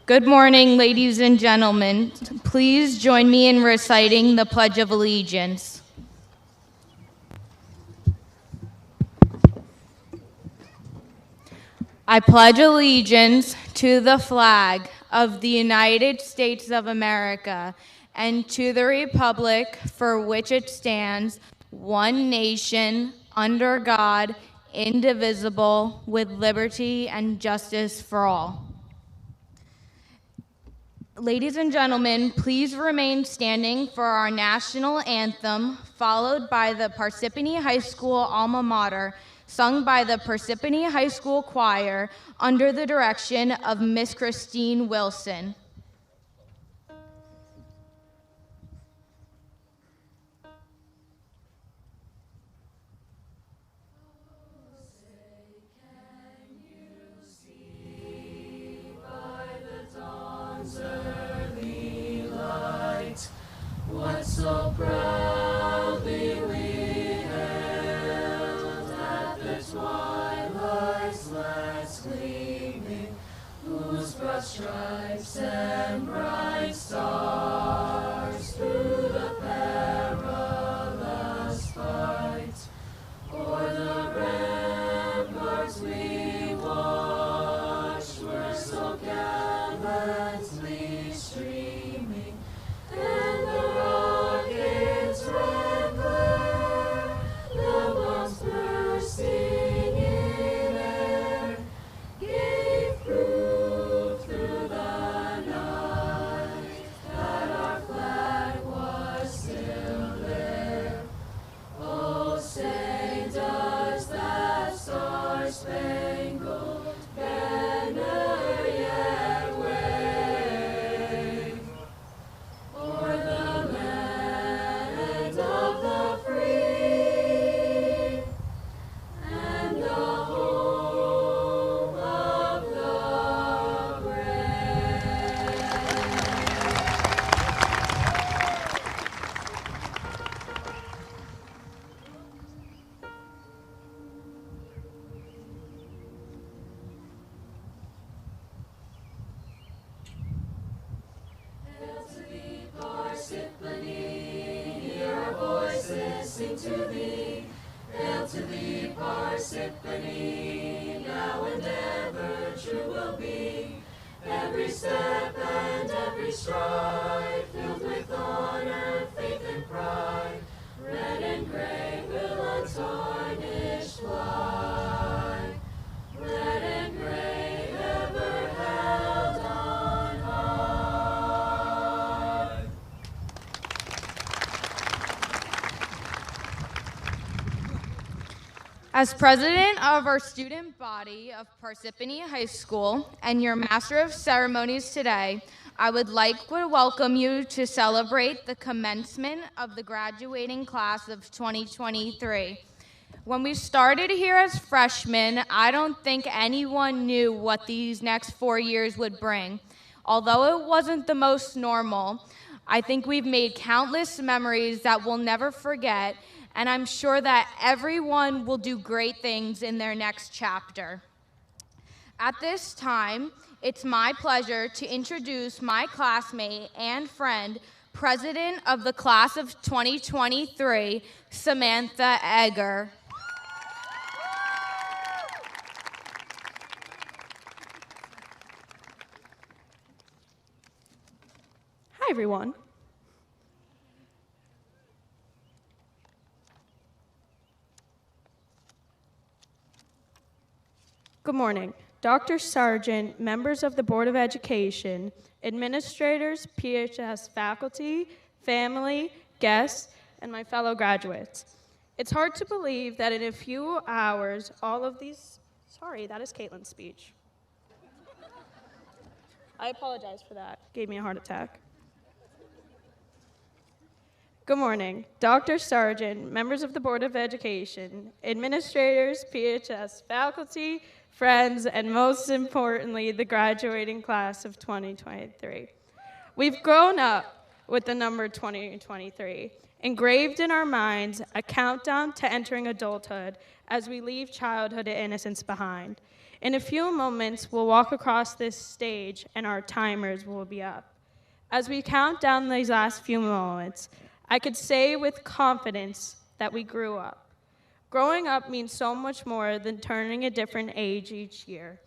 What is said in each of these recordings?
Good morning, ladies and gentlemen. Please join me in reciting the Pledge of Allegiance. I pledge allegiance to the flag of the United States of America and to the republic for which it stands, one nation, under God, indivisible, with liberty and justice for all. Ladies and gentlemen, please remain standing for our national anthem, followed by the Parsippany High School alma mater, sung by the Parsippany High School Choir under the direction of Miss Christine Wilson. What so proudly we hailed at the twilight's last gleaming, whose broad stripes and bright stars through the perilous fight o'er the ramparts we watched were so gallantly streaming. And the rocket's red glare, the bombs bursting in air, gave proof through the night that our flag was still there. Oh, say does that star-spangled banner yet wave o'er the land of the free and the home of the brave? Hail to thee, Parsippany, hear our voices sing to thee. Hail to thee, Parsippany, now and ever true will be. Every step and every stride, filled with honor, faith, and pride. Red and gray will untarnished fly. Red and gray ever held on high. As president of our student body of Parsippany High School and your master of ceremonies today, I would like to welcome you to celebrate the commencement of the graduating class of 2023. When we started here as freshmen, I don't think anyone knew what these next 4 years would bring. Although it wasn't the most normal, I think we've made countless memories that we'll never forget, and I'm sure that everyone will do great things in their next chapter. At this time, it's my pleasure to introduce my classmate and friend, President of the Class of 2023, Samantha Egger. Hi, everyone. Good morning. Dr. Sargent, members of the Board of Education, administrators, PHS faculty, family, guests, and my fellow graduates. It's hard to believe that in a few hours, all of these, sorry, that is Caitlin's speech. I apologize for that. Gave me a heart attack. Good morning. Dr. Sargent, members of the Board of Education, administrators, PHS faculty, friends, and most importantly, the graduating class of 2023. We've grown up with the number 2023, engraved in our minds, a countdown to entering adulthood as we leave childhood innocence behind. In a few moments, we'll walk across this stage and our timers will be up. As we count down these last few moments, I could say with confidence that we grew up. Growing up means so much more than turning a different age each year.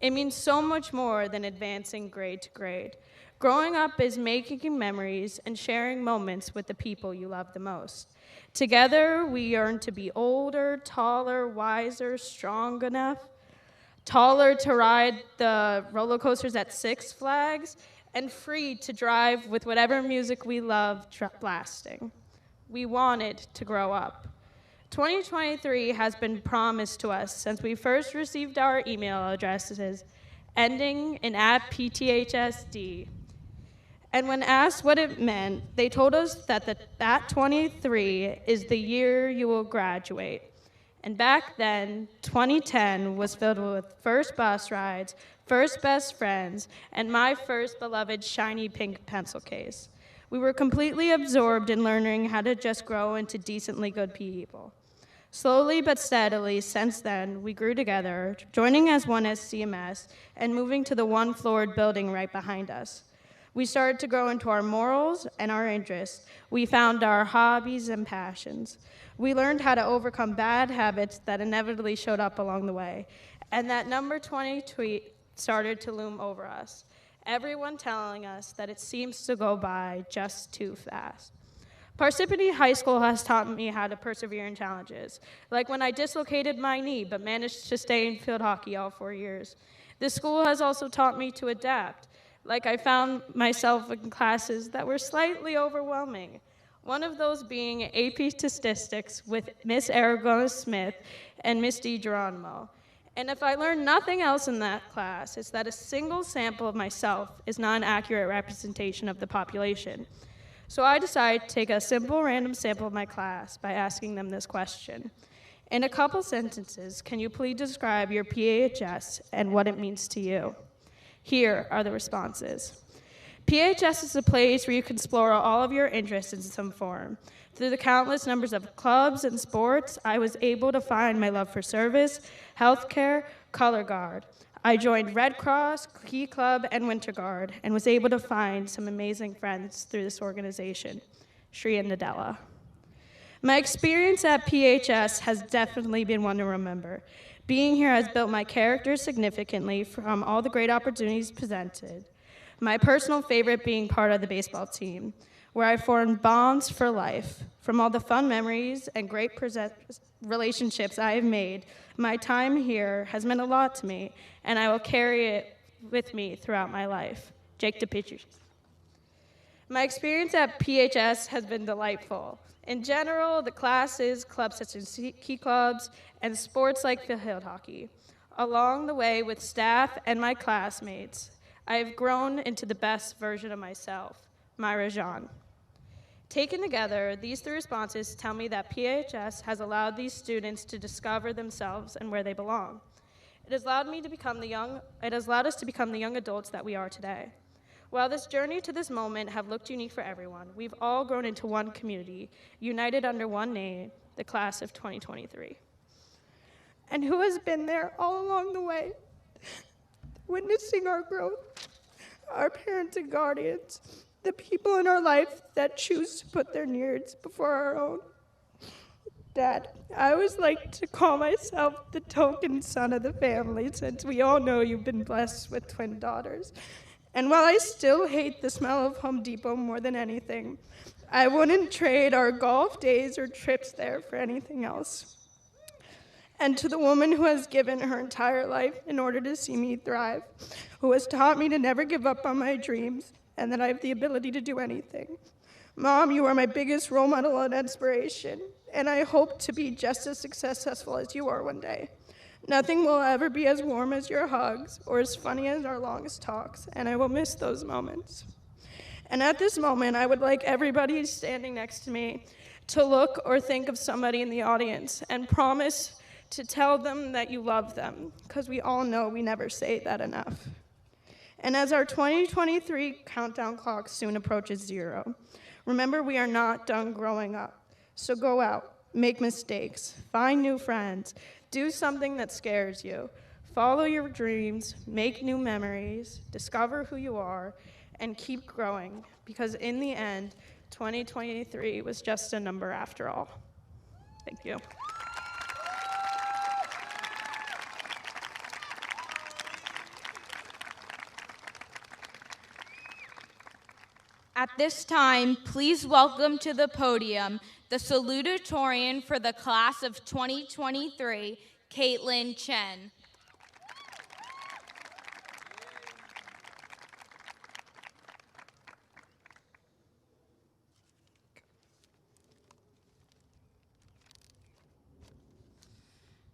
It means so much more than advancing grade to grade. Growing up is making memories and sharing moments with the people you love the most. Together, we yearn to be older, taller, wiser, strong enough, taller to ride the roller coasters at Six Flags, and free to drive with whatever music we love blasting. We wanted to grow up. 2023 has been promised to us since we first received our email addresses, ending in @PTHSD. And when asked what it meant, they told us that 23 is the year you will graduate. And back then, 2010 was filled with first bus rides, first best friends, and my first beloved shiny pink pencil case. We were completely absorbed in learning how to just grow into decently good people. Slowly but steadily, since then, we grew together, joining as one as CMS and moving to the one-floored building right behind us. We started to grow into our morals and our interests. We found our hobbies and passions. We learned how to overcome bad habits that inevitably showed up along the way. And that number 20 tweet started to loom over us. Everyone telling us that it seems to go by just too fast. Parsippany High School has taught me how to persevere in challenges, like when I dislocated my knee but managed to stay in field hockey all 4 years. This school has also taught me to adapt, like I found myself in classes that were slightly overwhelming. One of those being AP Statistics with Miss Aragona Smith and Miss DiGeronimo. And if I learned nothing else in that class, it's that a single sample of myself is not an accurate representation of the population. So I decided to take a simple random sample of my class by asking them this question. In a couple sentences, can you please describe your PHS and what it means to you? Here are the responses. PHS is a place where you can explore all of your interests in some form. Through the countless numbers of clubs and sports, I was able to find my love for service, healthcare, color guard. I joined Red Cross, Key Club, and Winter Guard, and was able to find some amazing friends through this organization, Shri and Nadella. My experience at PHS has definitely been one to remember. Being here has built my character significantly from all the great opportunities presented. My personal favorite being part of the baseball team, where I formed bonds for life. From all the fun memories and great relationships I have made, my time here has meant a lot to me, and I will carry it with me throughout my life. Jake to pictures. My experience at PHS has been delightful. In general, the classes, clubs such as Key Clubs, and sports like field hockey. Along the way with staff and my classmates, I have grown into the best version of myself, Myra Jean. Taken together, these three responses tell me that PHS has allowed these students to discover themselves and where they belong. It has allowed us to become the young adults that we are today. While this journey to this moment have looked unique for everyone, we've all grown into one community, united under one name, the class of 2023. And who has been there all along the way, witnessing our growth, our parents and guardians, the people in our life that choose to put their needs before our own. Dad, I always like to call myself the token son of the family, since we all know you've been blessed with twin daughters. And while I still hate the smell of Home Depot more than anything, I wouldn't trade our golf days or trips there for anything else. And to the woman who has given her entire life in order to see me thrive, who has taught me to never give up on my dreams and that I have the ability to do anything. Mom, you are my biggest role model and inspiration, and I hope to be just as successful as you are one day. Nothing will ever be as warm as your hugs or as funny as our longest talks, and I will miss those moments. And at this moment, I would like everybody standing next to me to look or think of somebody in the audience and promise to tell them that you love them, because we all know we never say that enough. And as our 2023 countdown clock soon approaches 0, remember we are not done growing up. So go out, make mistakes, find new friends, do something that scares you, Follow your dreams, make new memories, discover who you are, and keep growing, because in the end, 2023 was just a number after all. Thank you. At this time, please welcome to the podium the Salutatorian for the class of 2023, Caitlin Chen.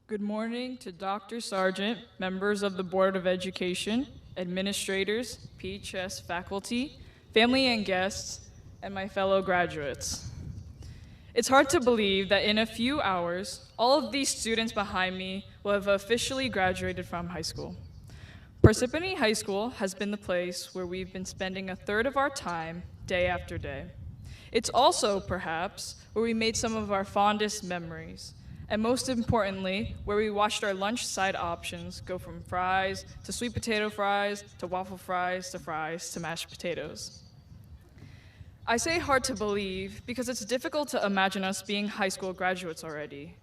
Good morning to Dr. Sargent, members of the Board of Education, administrators, PHS faculty, family and guests, and my fellow graduates. It's hard to believe that in a few hours, all of these students behind me will have officially graduated from high school. Parsippany High School has been the place where we've been spending a third of our time, day after day. It's also, perhaps, where we made some of our fondest memories, and most importantly, where we watched our lunch side options go from fries to sweet potato fries to waffle fries to mashed potatoes. I say hard to believe because it's difficult to imagine us being high school graduates already.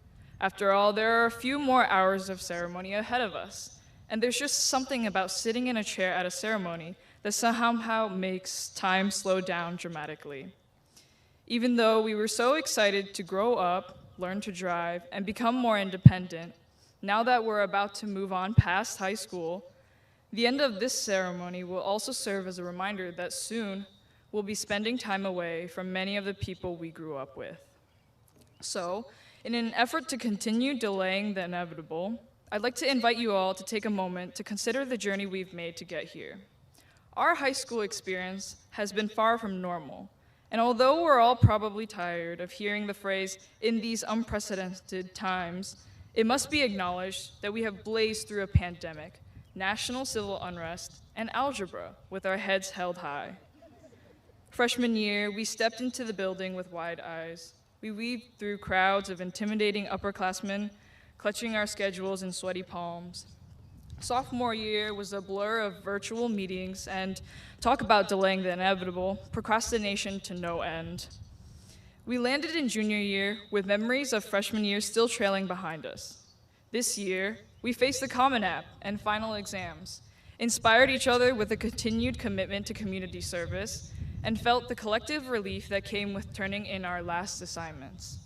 After all, there are a few more hours of ceremony ahead of us, and there's just something about sitting in a chair at a ceremony that somehow makes time slow down dramatically. Even though we were so excited to grow up, learn to drive, and become more independent, now that we're about to move on past high school, the end of this ceremony will also serve as a reminder that soon we'll be spending time away from many of the people we grew up with. So, in an effort to continue delaying the inevitable, I'd like to invite you all to take a moment to consider the journey we've made to get here. Our high school experience has been far from normal, and although we're all probably tired of hearing the phrase, "in these unprecedented times," it must be acknowledged that we have blazed through a pandemic, national civil unrest, and algebra with our heads held high. Freshman year, we stepped into the building with wide eyes. We weaved through crowds of intimidating upperclassmen, clutching our schedules in sweaty palms. Sophomore year was a blur of virtual meetings and, talk about delaying the inevitable, procrastination to no end. We landed in junior year with memories of freshman year still trailing behind us. This year, we faced the Common App and final exams, inspired each other with a continued commitment to community service, and felt the collective relief that came with turning in our last assignments.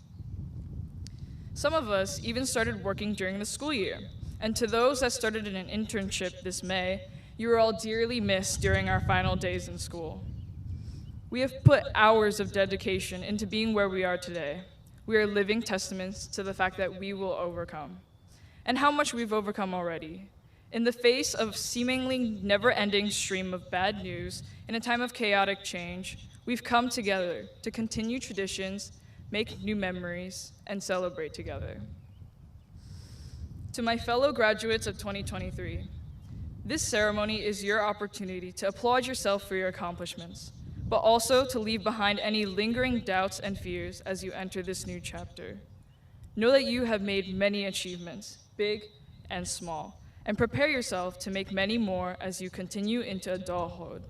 Some of us even started working during the school year, and to those that started in an internship this May, you were all dearly missed during our final days in school. We have put hours of dedication into being where we are today. We are living testaments to the fact that we will overcome, and how much we've overcome already. In the face of seemingly never-ending stream of bad news, in a time of chaotic change, we've come together to continue traditions, make new memories, and celebrate together. To my fellow graduates of 2023, this ceremony is your opportunity to applaud yourself for your accomplishments, but also to leave behind any lingering doubts and fears as you enter this new chapter. Know that you have made many achievements, big and small, and prepare yourself to make many more as you continue into adulthood.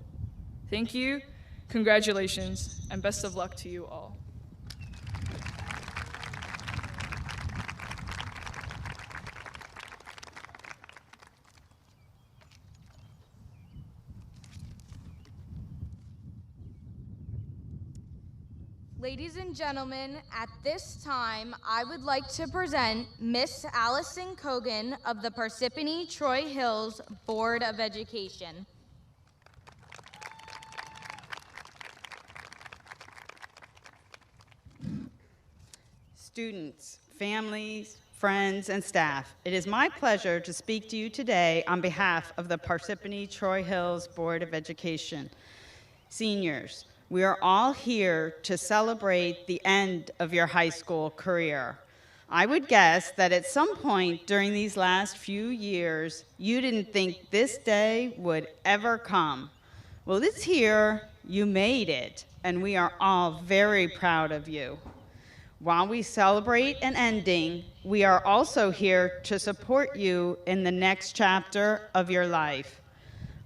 Thank you, congratulations, and best of luck to you all. Ladies and gentlemen, at this time, I would like to present Miss Allison Cogan of the Parsippany Troy Hills Board of Education. Students, families, friends, and staff, it is my pleasure to speak to you today on behalf of the Parsippany Troy Hills Board of Education. Seniors, we are all here to celebrate the end of your high school career. I would guess that at some point during these last few years, you didn't think this day would ever come. Well, it's here, you made it, and we are all very proud of you. While we celebrate an ending, we are also here to support you in the next chapter of your life.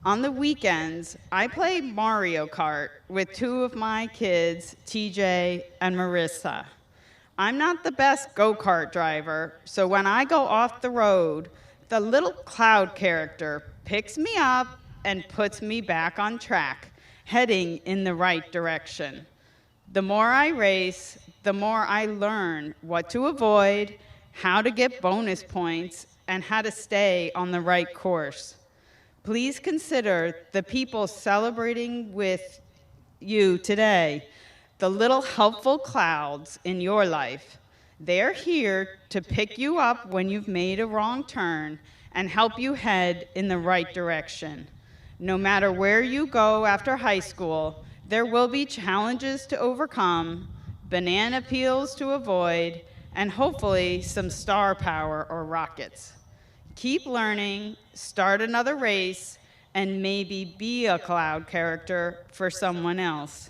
On the weekends, I play Mario Kart with two of my kids, TJ and Marissa. I'm not the best go-kart driver, so when I go off the road, the little cloud character picks me up and puts me back on track, heading in the right direction. The more I race, the more I learn what to avoid, how to get bonus points, and how to stay on the right course. Please consider the people celebrating with you today, the little helpful clouds in your life. They're here to pick you up when you've made a wrong turn and help you head in the right direction. No matter where you go after high school, there will be challenges to overcome, banana peels to avoid, and hopefully some star power or rockets. Keep learning, start another race, and maybe be a cloud character for someone else.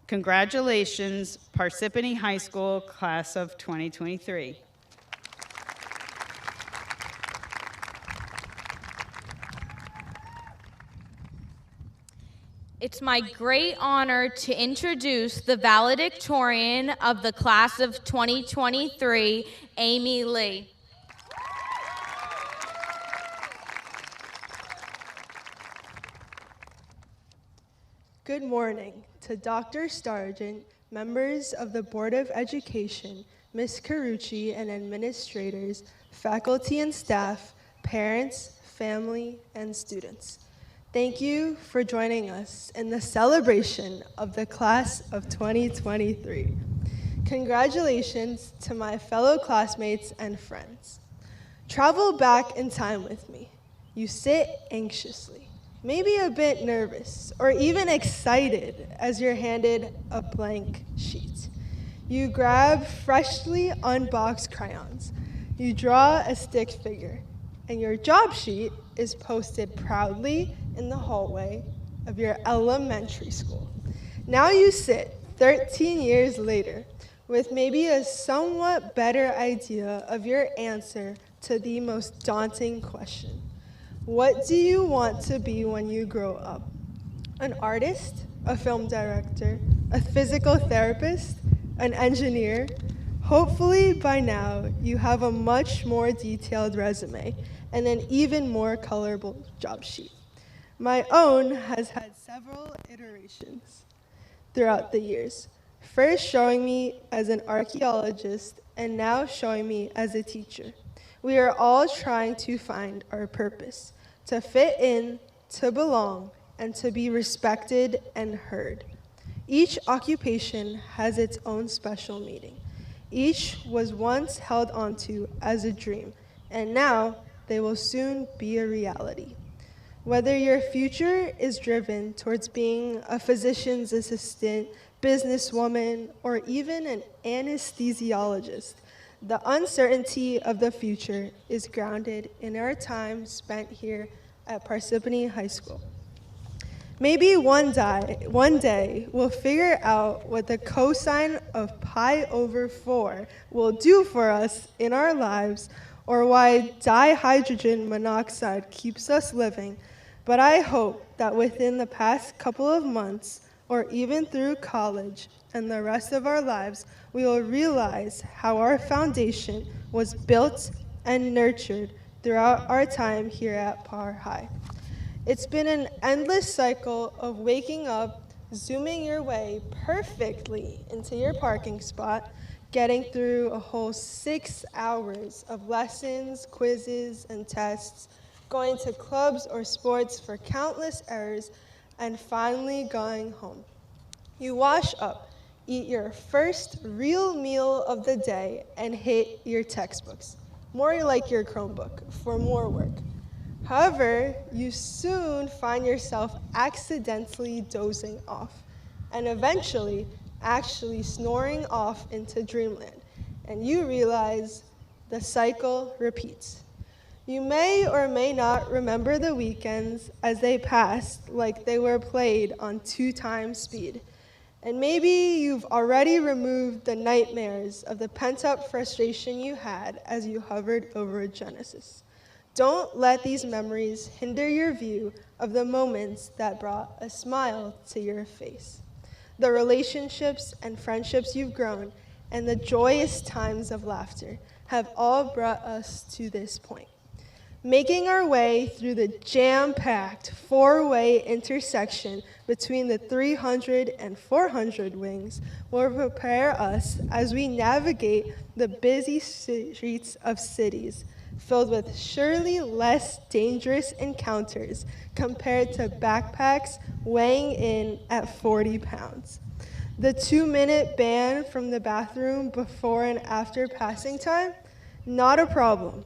Congratulations, Parsippany High School class of 2023. It's my great honor to introduce the valedictorian of the class of 2023, Amy Lee. Good morning to Dr. Sargent, members of the Board of Education, Ms. Carucci, and administrators, faculty and staff, parents, family, and students. Thank you for joining us in the celebration of the class of 2023. Congratulations to my fellow classmates and friends. Travel back in time with me. You sit anxiously, maybe a bit nervous, or even excited as you're handed a blank sheet. You grab freshly unboxed crayons. You draw a stick figure, and your job sheet is posted proudly in the hallway of your elementary school. Now you sit 13 years later with maybe a somewhat better idea of your answer to the most daunting question. What do you want to be when you grow up? An artist, a film director, a physical therapist, an engineer? Hopefully by now you have a much more detailed resume and an even more colorful job sheet. My own has had several iterations throughout the years, first showing me as an archaeologist and now showing me as a teacher. We are all trying to find our purpose, to fit in, to belong, and to be respected and heard. Each occupation has its own special meaning. Each was once held onto as a dream, and now they will soon be a reality. Whether your future is driven towards being a physician's assistant, businesswoman, or even an anesthesiologist, the uncertainty of the future is grounded in our time spent here at Parsippany High School. Maybe one day we'll figure out what the cosine of pi over 4 will do for us in our lives, or why dihydrogen monoxide keeps us living. But I hope that within the past couple of months, or even through college and the rest of our lives, we will realize how our foundation was built and nurtured throughout our time here at Par High. It's been an endless cycle of waking up, zooming your way perfectly into your parking spot, getting through a whole 6 hours of lessons, quizzes, and tests, going to clubs or sports for countless errors, and finally going home. You wash up, eat your first real meal of the day, and hit your textbooks, more like your Chromebook, for more work. However, you soon find yourself accidentally dozing off, and eventually actually snoring off into dreamland, and you realize the cycle repeats. You may or may not remember the weekends as they passed like they were played on 2x speed. And maybe you've already removed the nightmares of the pent-up frustration you had as you hovered over Genesis. Don't let these memories hinder your view of the moments that brought a smile to your face. The relationships and friendships you've grown and the joyous times of laughter have all brought us to this point. Making our way through the jam-packed four-way intersection between the 300 and 400 wings will prepare us as we navigate the busy streets of cities filled with surely less dangerous encounters compared to backpacks weighing in at 40 pounds. The 2-minute ban from the bathroom before and after passing time? Not a problem.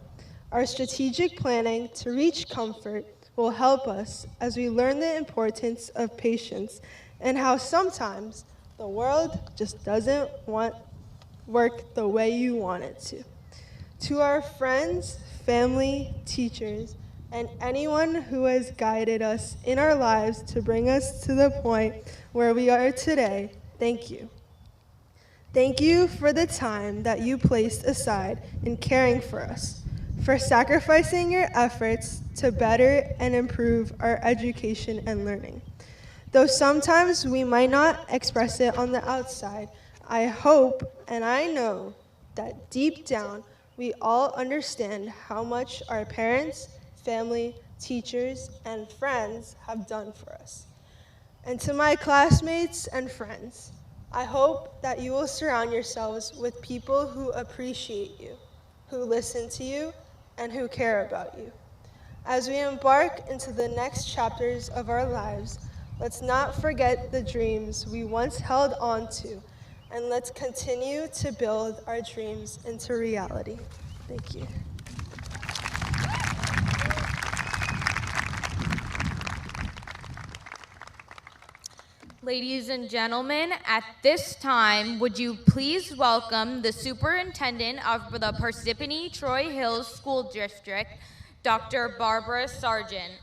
Our strategic planning to reach comfort will help us as we learn the importance of patience and how sometimes the world just doesn't work the way you want it to. To our friends, family, teachers, and anyone who has guided us in our lives to bring us to the point where we are today, thank you. Thank you for the time that you placed aside in caring for us, for sacrificing your efforts to better and improve our education and learning. Though sometimes we might not express it on the outside, I hope and I know that deep down we all understand how much our parents, family, teachers, and friends have done for us. And to my classmates and friends, I hope that you will surround yourselves with people who appreciate you, who listen to you, and who care about you. As we embark into the next chapters of our lives, let's not forget the dreams we once held on to, and let's continue to build our dreams into reality. Thank you. Ladies and gentlemen, at this time, would you please welcome the Superintendent of the Parsippany Troy Hills School District, Dr. Barbara Sargent.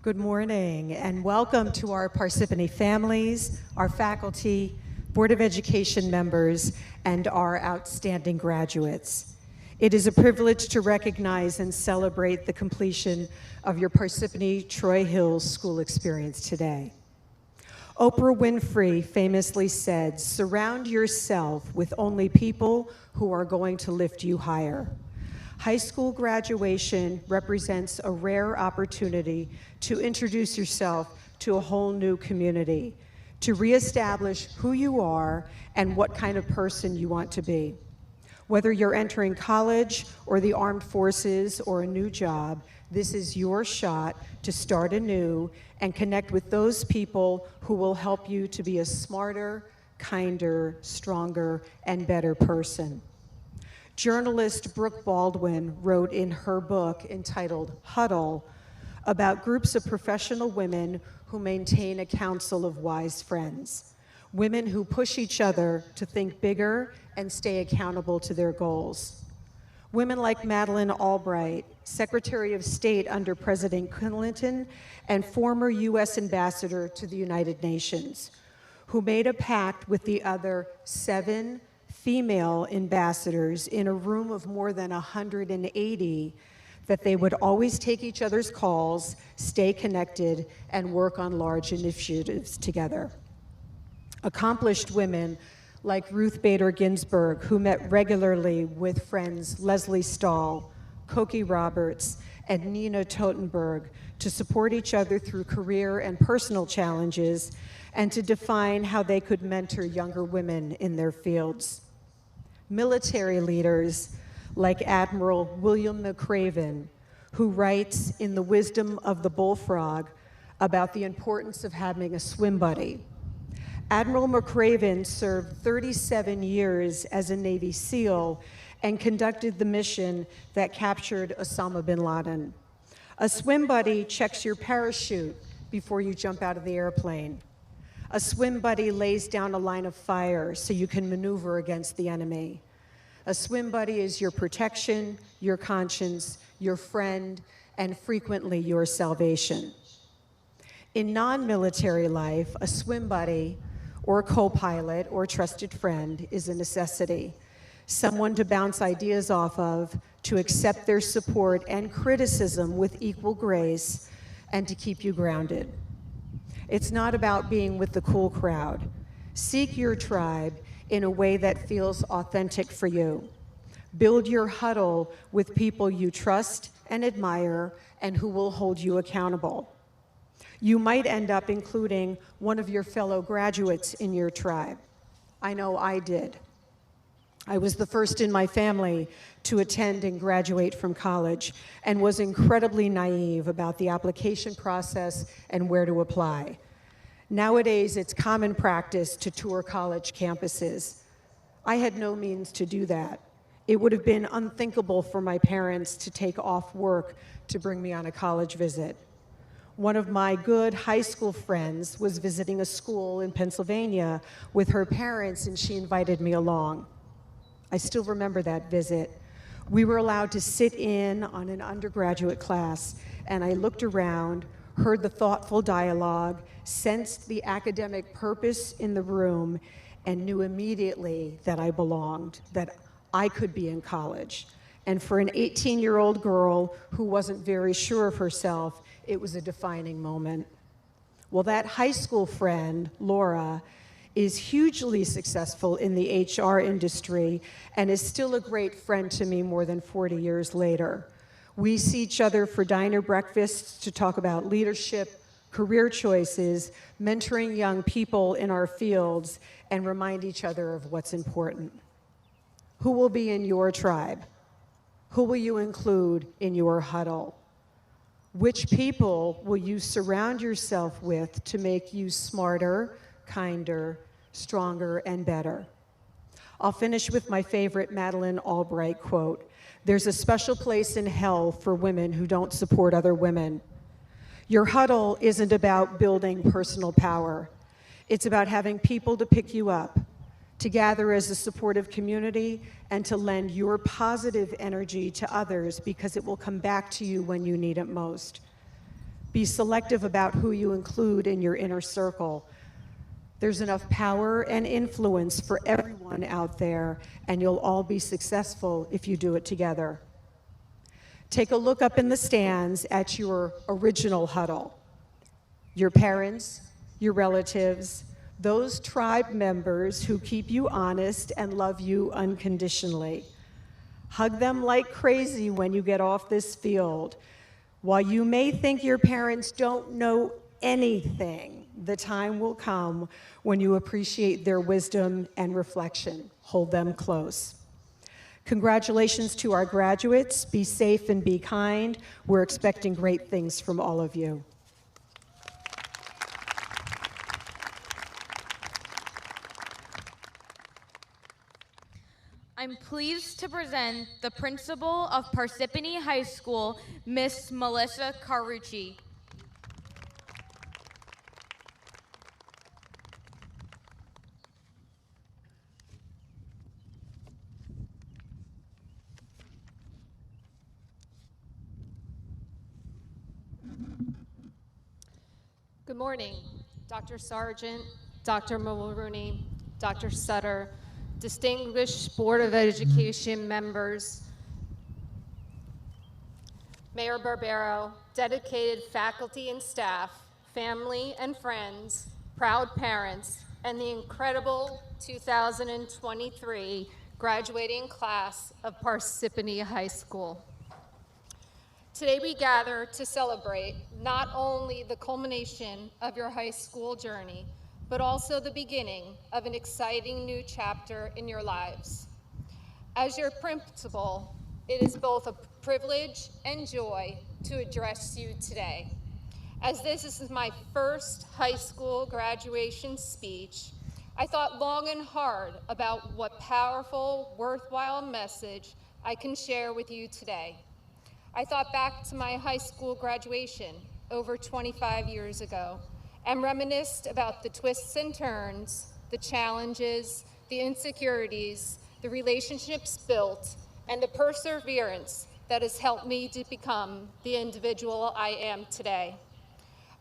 Good morning and welcome to our Parsippany families, our faculty, Board of Education members, and our outstanding graduates. It is a privilege to recognize and celebrate the completion of your Parsippany Troy Hills school experience today. Oprah Winfrey famously said, "Surround yourself with only people who are going to lift you higher." High school graduation represents a rare opportunity to introduce yourself to a whole new community, to reestablish who you are and what kind of person you want to be. Whether you're entering college or the armed forces or a new job, this is your shot to start anew and connect with those people who will help you to be a smarter, kinder, stronger, and better person. Journalist Brooke Baldwin wrote in her book entitled Huddle about groups of professional women who maintain a council of wise friends, women who push each other to think bigger and stay accountable to their goals. Women like Madeleine Albright, Secretary of State under President Clinton and former U.S. Ambassador to the United Nations, who made a pact with the other 7 female ambassadors in a room of more than 180 that they would always take each other's calls, stay connected, and work on large initiatives together. Accomplished women like Ruth Bader Ginsburg, who met regularly with friends Leslie Stahl, Cokie Roberts, and Nina Totenberg to support each other through career and personal challenges and to define how they could mentor younger women in their fields. Military leaders like Admiral William McRaven, who writes in The Wisdom of the Bullfrog about the importance of having a swim buddy. Admiral McRaven served 37 years as a Navy SEAL and conducted the mission that captured Osama bin Laden. A swim buddy checks your parachute before you jump out of the airplane. A swim buddy lays down a line of fire so you can maneuver against the enemy. A swim buddy is your protection, your conscience, your friend, and frequently your salvation. In non-military life, a swim buddy or co-pilot or trusted friend is a necessity. Someone to bounce ideas off of, to accept their support and criticism with equal grace, and to keep you grounded. It's not about being with the cool crowd. Seek your tribe in a way that feels authentic for you. Build your huddle with people you trust and admire and who will hold you accountable. You might end up including one of your fellow graduates in your tribe. I know I did. I was the first in my family to attend and graduate from college and was incredibly naive about the application process and where to apply. Nowadays, it's common practice to tour college campuses. I had no means to do that. It would have been unthinkable for my parents to take off work to bring me on a college visit. One of my good high school friends was visiting a school in Pennsylvania with her parents, and she invited me along. I still remember that visit. We were allowed to sit in on an undergraduate class, and I looked around, heard the thoughtful dialogue, sensed the academic purpose in the room, and knew immediately that I belonged, that I could be in college. And for an 18-year-old girl who wasn't very sure of herself, it was a defining moment. Well, that high school friend, Laura, is hugely successful in the HR industry and is still a great friend to me more than 40 years later. We see each other for diner breakfasts to talk about leadership, career choices, mentoring young people in our fields, and remind each other of what's important. Who will be in your tribe? Who will you include in your huddle? Which people will you surround yourself with to make you smarter, kinder, stronger, and better? I'll finish with my favorite Madeleine Albright quote. There's a special place in hell for women who don't support other women. Your huddle isn't about building personal power. It's about having people to pick you up, to gather as a supportive community, and to lend your positive energy to others because it will come back to you when you need it most. Be selective about who you include in your inner circle. There's enough power and influence for everyone out there, and you'll all be successful if you do it together. Take a look up in the stands at your original huddle. Your parents, your relatives, those tribe members who keep you honest and love you unconditionally. Hug them like crazy when you get off this field. While you may think your parents don't know anything, the time will come when you appreciate their wisdom and reflection. Hold them close. Congratulations to our graduates. Be safe and be kind. We're expecting great things from all of you. I'm pleased to present the principal of Parsippany High School, Miss Melissa Carucci. Good morning, Dr. Sargent, Dr. Mulrooney, Dr. Sutter, distinguished Board of Education members, Mayor Barbero, dedicated faculty and staff, family and friends, proud parents, and the incredible 2023 graduating class of Parsippany High School. Today we gather to celebrate not only the culmination of your high school journey, but also the beginning of an exciting new chapter in your lives. As your principal, it is both a privilege and joy to address you today. As this is my first high school graduation speech, I thought long and hard about what powerful, worthwhile message I can share with you today. I thought back to my high school graduation over 25 years ago and reminisced about the twists and turns, the challenges, the insecurities, the relationships built, and the perseverance that has helped me to become the individual I am today.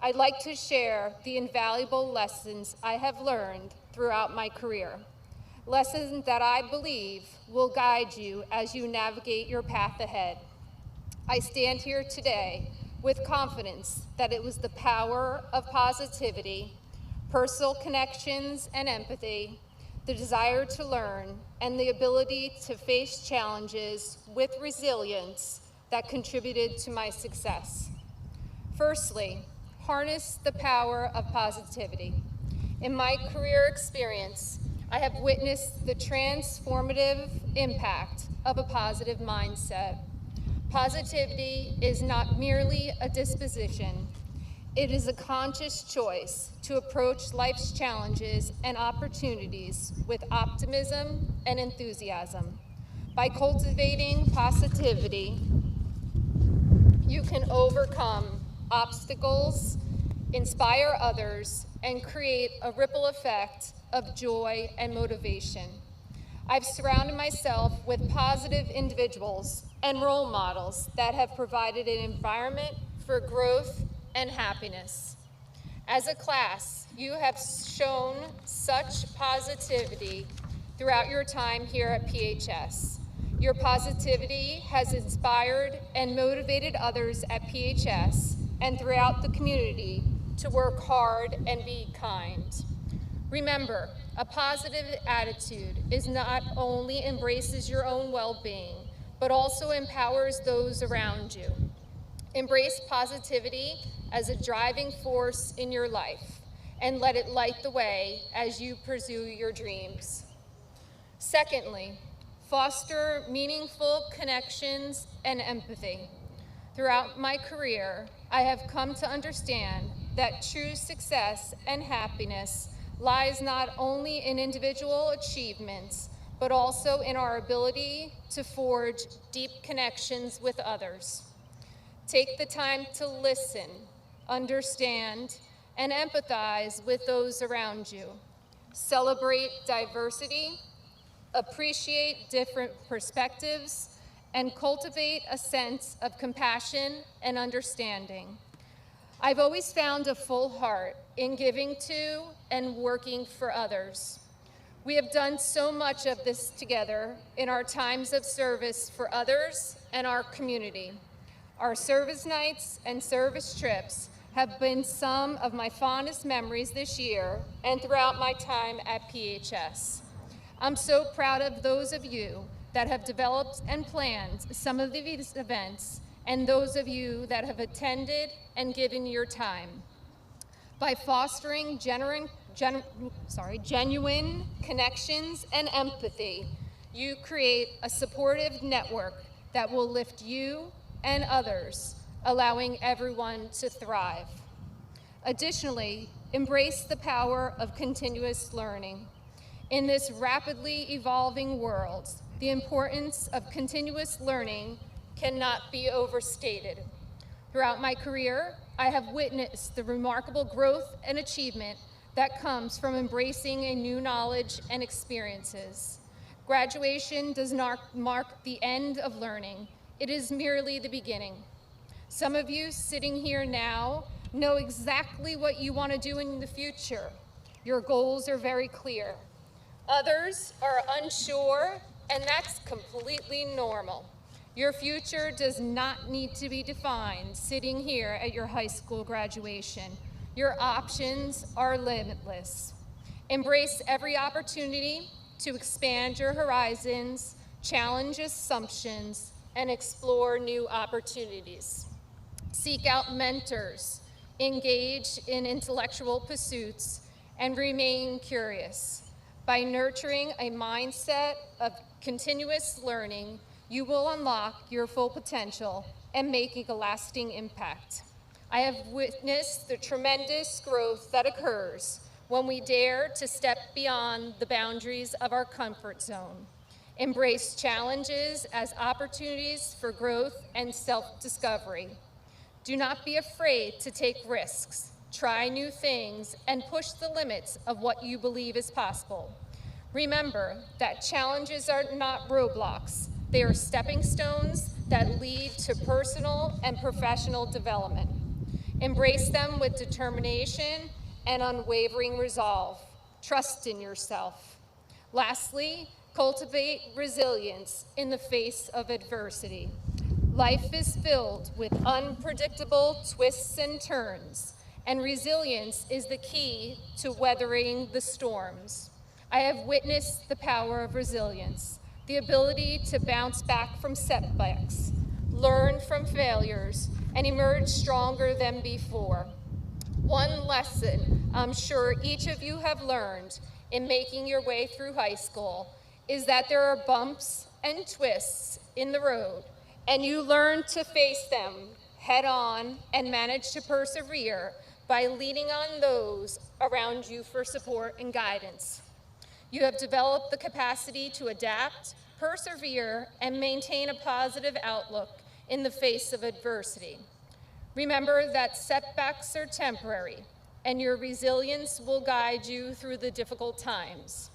I'd like to share the invaluable lessons I have learned throughout my career, lessons that I believe will guide you as you navigate your path ahead. I stand here today with confidence that it was the power of positivity, personal connections and empathy, the desire to learn, and the ability to face challenges with resilience that contributed to my success. Firstly, harness the power of positivity. In my career experience, I have witnessed the transformative impact of a positive mindset. Positivity is not merely a disposition. It is a conscious choice to approach life's challenges and opportunities with optimism and enthusiasm. By cultivating positivity, you can overcome obstacles, inspire others, and create a ripple effect of joy and motivation. I've surrounded myself with positive individuals and role models that have provided an environment for growth and happiness. As a class, you have shown such positivity throughout your time here at PHS. Your positivity has inspired and motivated others at PHS and throughout the community to work hard and be kind. Remember, a positive attitude is not only embraces your own well-being, but also empowers those around you. Embrace positivity as a driving force in your life and let it light the way as you pursue your dreams. Secondly, foster meaningful connections and empathy. Throughout my career, I have come to understand that true success and happiness lies not only in individual achievements, but also in our ability to forge deep connections with others. Take the time to listen, understand, and empathize with those around you. Celebrate diversity, appreciate different perspectives, and cultivate a sense of compassion and understanding. I've always found a full heart in giving to and working for others. We have done so much of this together in our times of service for others and our community. Our service nights and service trips have been some of my fondest memories this year and throughout my time at PHS. I'm so proud of those of you that have developed and planned some of these events, and those of you that have attended and given your time. By fostering genuine connections and empathy, you create a supportive network that will lift you and others, allowing everyone to thrive. Additionally, embrace the power of continuous learning. In this rapidly evolving world, the importance of continuous learning cannot be overstated. Throughout my career, I have witnessed the remarkable growth and achievement that comes from embracing a new knowledge and experiences. Graduation does not mark the end of learning. It is merely the beginning. Some of you sitting here now know exactly what you want to do in the future. Your goals are very clear. Others are unsure, and that's completely normal. Your future does not need to be defined sitting here at your high school graduation. Your options are limitless. Embrace every opportunity to expand your horizons, challenge assumptions, and explore new opportunities. Seek out mentors, engage in intellectual pursuits, and remain curious. By nurturing a mindset of continuous learning, you will unlock your full potential and make a lasting impact. I have witnessed the tremendous growth that occurs when we dare to step beyond the boundaries of our comfort zone. Embrace challenges as opportunities for growth and self-discovery. Do not be afraid to take risks, try new things, and push the limits of what you believe is possible. Remember that challenges are not roadblocks. They are stepping stones that lead to personal and professional development. Embrace them with determination and unwavering resolve. Trust in yourself. Lastly, cultivate resilience in the face of adversity. Life is filled with unpredictable twists and turns, and resilience is the key to weathering the storms. I have witnessed the power of resilience, the ability to bounce back from setbacks, learn from failures, and emerge stronger than before. One lesson I'm sure each of you have learned in making your way through high school is that there are bumps and twists in the road, and you learn to face them head on and manage to persevere by leaning on those around you for support and guidance. You have developed the capacity to adapt, persevere, and maintain a positive outlook in the face of adversity. Remember that setbacks are temporary, and your resilience will guide you through the difficult times.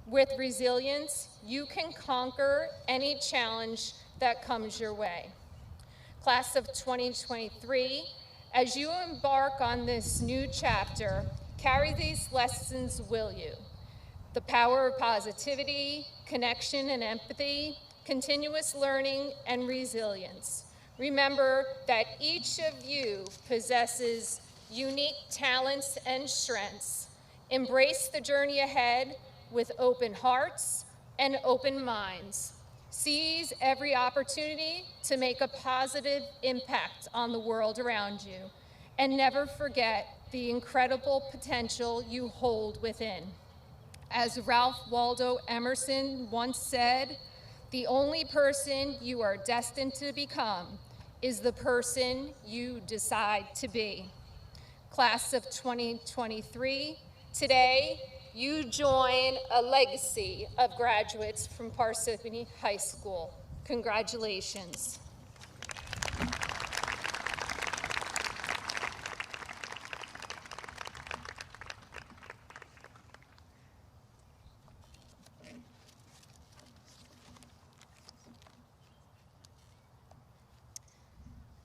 With resilience, you can conquer any challenge that comes your way. Class of 2023, as you embark on this new chapter, carry these lessons with you. The power of positivity, connection and empathy, continuous learning, and resilience. Remember that each of you possesses unique talents and strengths. Embrace the journey ahead with open hearts and open minds. Seize every opportunity to make a positive impact on the world around you, and never forget the incredible potential you hold within. As Ralph Waldo Emerson once said, the only person you are destined to become is the person you decide to be. Class of 2023, today you join a legacy of graduates from Parsippany High School. Congratulations.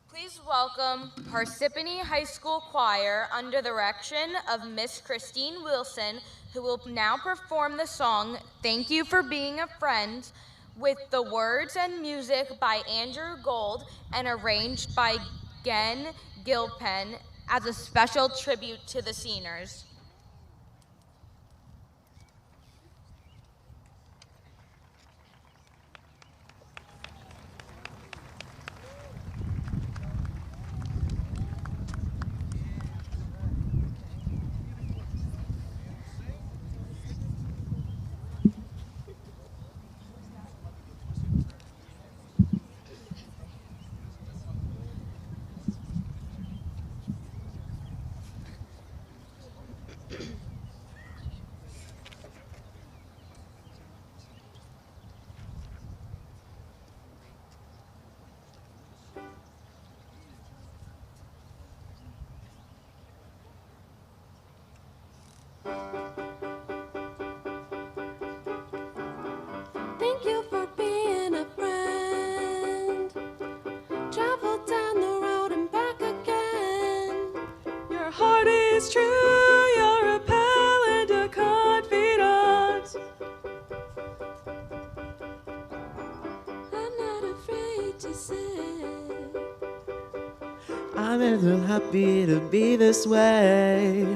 Please welcome Parsippany High School Choir under the direction of Miss Christine Wilson, who will now perform the song Thank You for Being a Friend, with the words and music by Andrew Gold and arranged by Gen Gilpen as a special tribute to the seniors. Thank you for being a friend. Travel down the road and back again. Your heart is true, you're a pal and a confidant. I'm not afraid to say. I'm a little happy to be this way.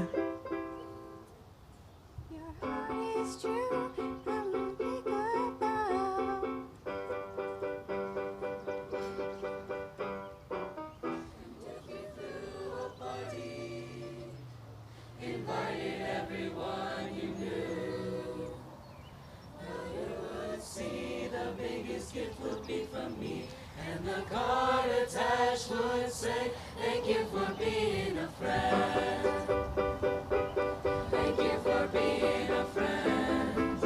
Your heart is true, I'm unbreakable. Took you through a party, invited everyone you knew. Now you would see the biggest gift would be from me, and the card attached would say, thank you for being a friend. Thank you for being a friend.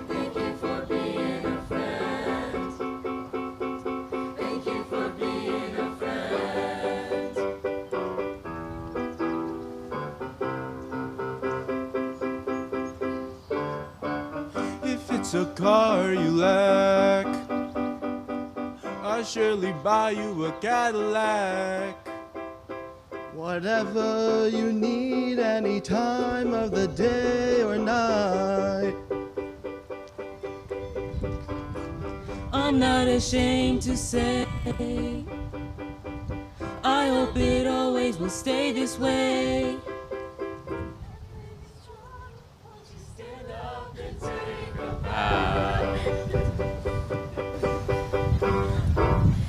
Thank you for being a friend. Thank you for being a friend. If it's a car you lack, I'll surely buy you a Cadillac. Whatever you need, any time of the day or night. I'm not ashamed to say, I hope it always will stay this way. Stand up and take a bow.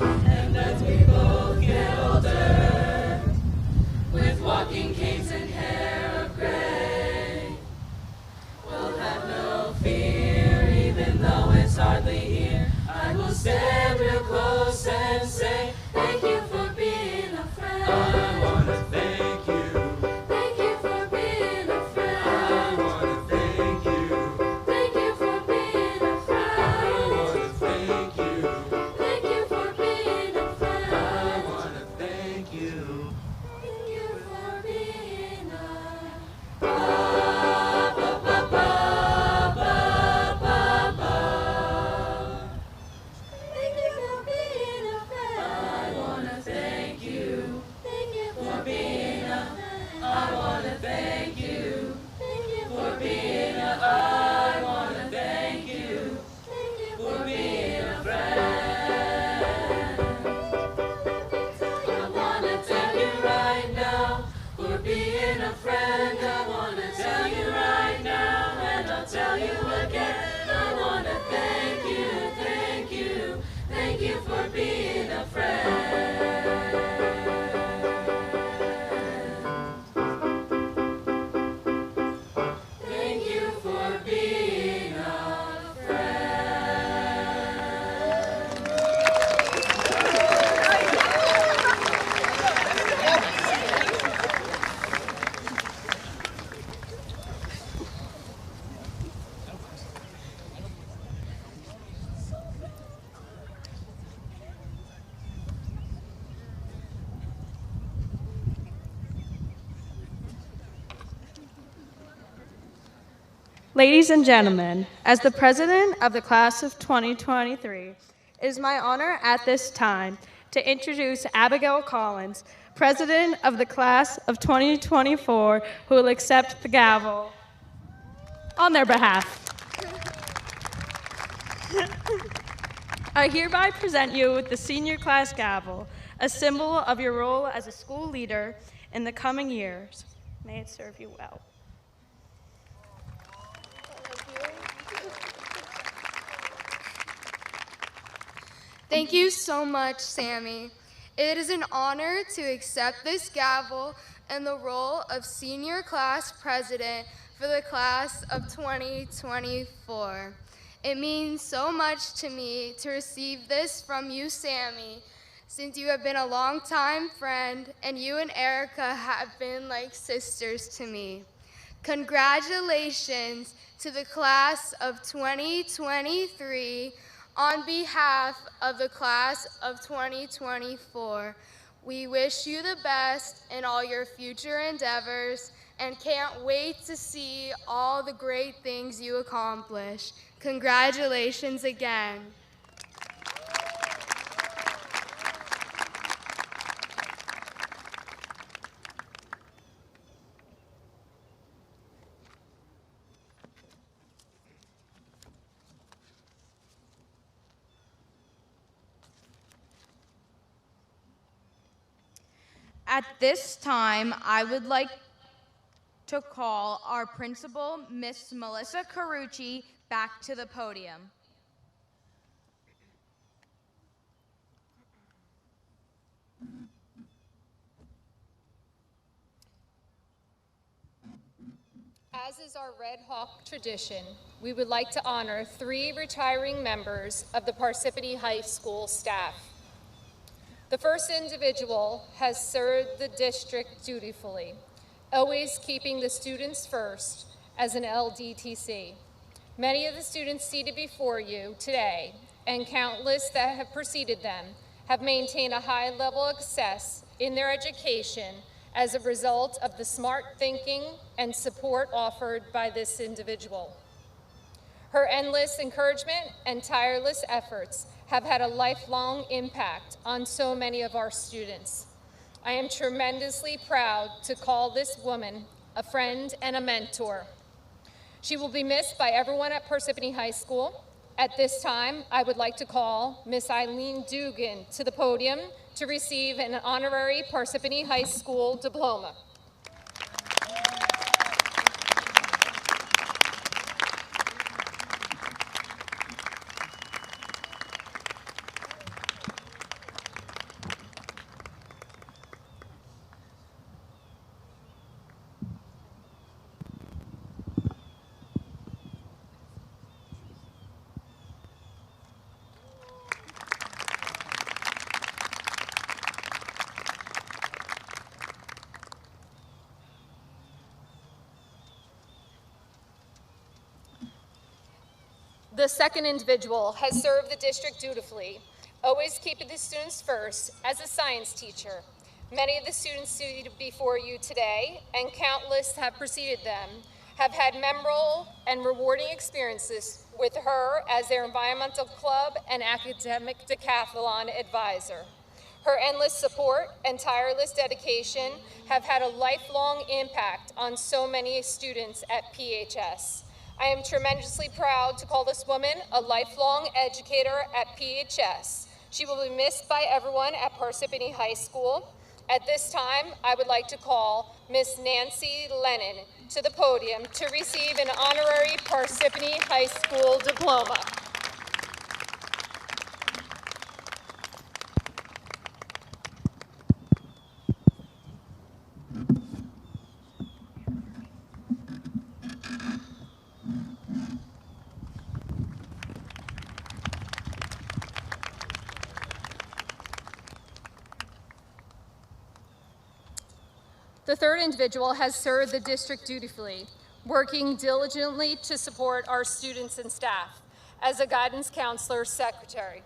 And as we both get older, with walking canes and hair of gray, we'll have no fear, even though it's hardly here. I will stand real close and say, thank you for being a friend. I wanna thank you. Thank you for being a friend. I wanna thank you. Thank you for being a friend. I wanna thank you. Thank you for being a friend. I wanna thank you. Thank you for being a Thank you for being a friend. I wanna thank you. Thank you for being a I wanna thank you. Thank you for being a I wanna thank you. Thank you for being a friend. I wanna tell you right now for being a friend. I wanna tell you right now, and I'll tell you again. I wanna thank you, thank you, thank you for being a friend. Thank you for being a friend. Ladies and gentlemen, as the president of the class of 2023, it is my honor at this time to introduce Abigail Collins, president of the class of 2024, who will accept the gavel on their behalf. I hereby present you with the senior class gavel, a symbol of your role as a school leader in the coming years. May it serve you well. Thank you so much, Sammy. It is an honor to accept this gavel in the role of senior class president for the class of 2024. It means so much to me to receive this from you, Sammy, since you have been a longtime friend and you and Erica have been like sisters to me. Congratulations to the class of 2023. On behalf of the class of 2024, we wish you the best in all your future endeavors and can't wait to see all the great things you accomplish. Congratulations again. At this time, I would like to call our principal, Miss Melissa Carucci, back to the podium. As is our Red Hawk tradition, we would like to honor 3 retiring members of the Parsippany High School staff. The first individual has served the district dutifully, always keeping the students first as an LDTC. Many of the students seated before you today, and countless that have preceded them, have maintained a high level of success in their education as a result of the smart thinking and support offered by this individual. Her endless encouragement and tireless efforts have had a lifelong impact on so many of our students. I am tremendously proud to call this woman a friend and a mentor. She will be missed by everyone at Parsippany High School. At this time, I would like to call Miss Eileen Dugan to the podium to receive an honorary Parsippany High School diploma. The second individual has served the district dutifully, always keeping the students first as a science teacher. Many of the students seated before you today, and countless have preceded them, have had memorable and rewarding experiences with her as their environmental club and academic decathlon advisor. Her endless support and tireless dedication have had a lifelong impact on so many students at PHS. I am tremendously proud to call this woman a lifelong educator at PHS. She will be missed by everyone at Parsippany High School. At this time, I would like to call Miss Nancy Lennon to the podium to receive an honorary Parsippany High School diploma. The third individual has served the district dutifully, working diligently to support our students and staff as a guidance counselor secretary.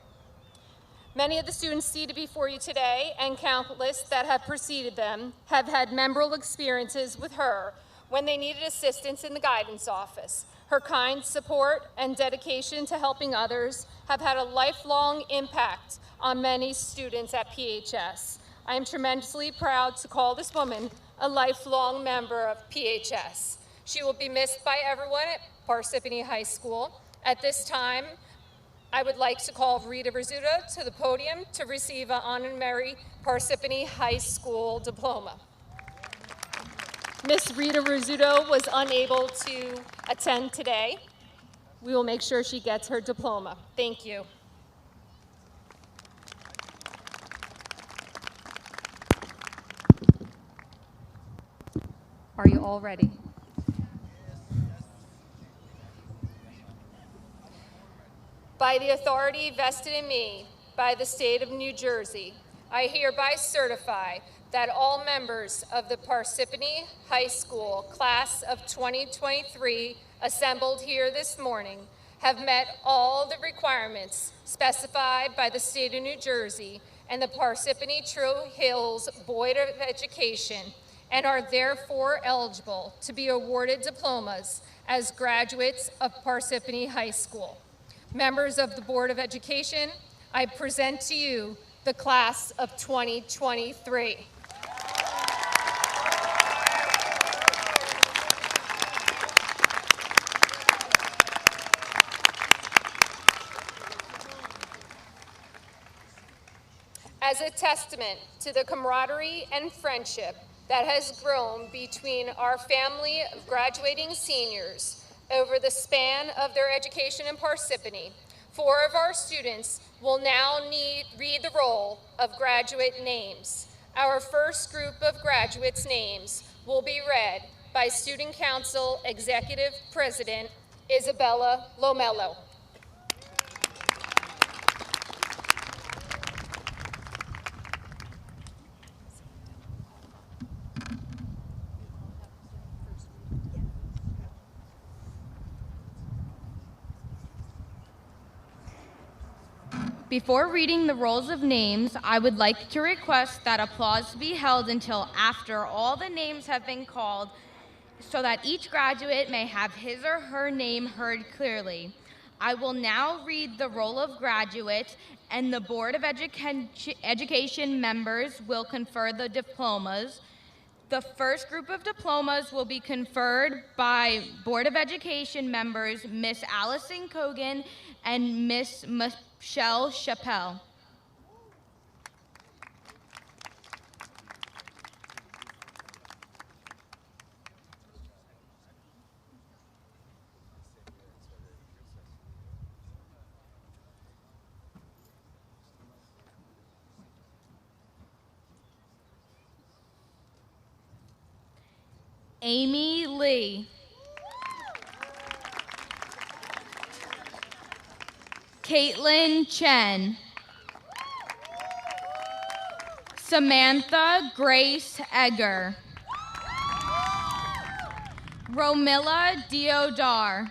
Many of the students seated before you today, and countless that have preceded them, have had memorable experiences with her when they needed assistance in the guidance office. Her kind support and dedication to helping others have had a lifelong impact on many students at PHS. I am tremendously proud to call this woman a lifelong member of PHS. She will be missed by everyone at Parsippany High School. At this time, I would like to call Rita Rizzuto to the podium to receive an honorary Parsippany High School diploma. Miss Rita Rizzuto was unable to attend today. We will make sure she gets her diploma. Thank you. Are you all ready? By the authority vested in me by the state of New Jersey, I hereby certify that all members of the Parsippany High School class of 2023 assembled here this morning have met all the requirements specified by the state of New Jersey and the Parsippany Troy Hills Board of Education, and are therefore eligible to be awarded diplomas as graduates of Parsippany High School. Members of the Board of Education, I present to you the class of 2023. As a testament to the camaraderie and friendship that has grown between our family of graduating seniors over the span of their education in Parsippany, 4 of our students will now read the roll of graduate names. Our first group of graduates' names will be read by Student Council Executive President Isabella Lomello. Before reading the rolls of names, I would like to request that applause be held until after all the names have been called so that each graduate may have his or her name heard clearly. I will now read the roll of graduates, and the Board of Education members will confer the diplomas. The first group of diplomas will be conferred by Board of Education members Miss Allison Cogan and Miss Michelle Chappelle. Amy Lee. Caitlin Chen. Samantha Grace Egger. Romilla Diodar.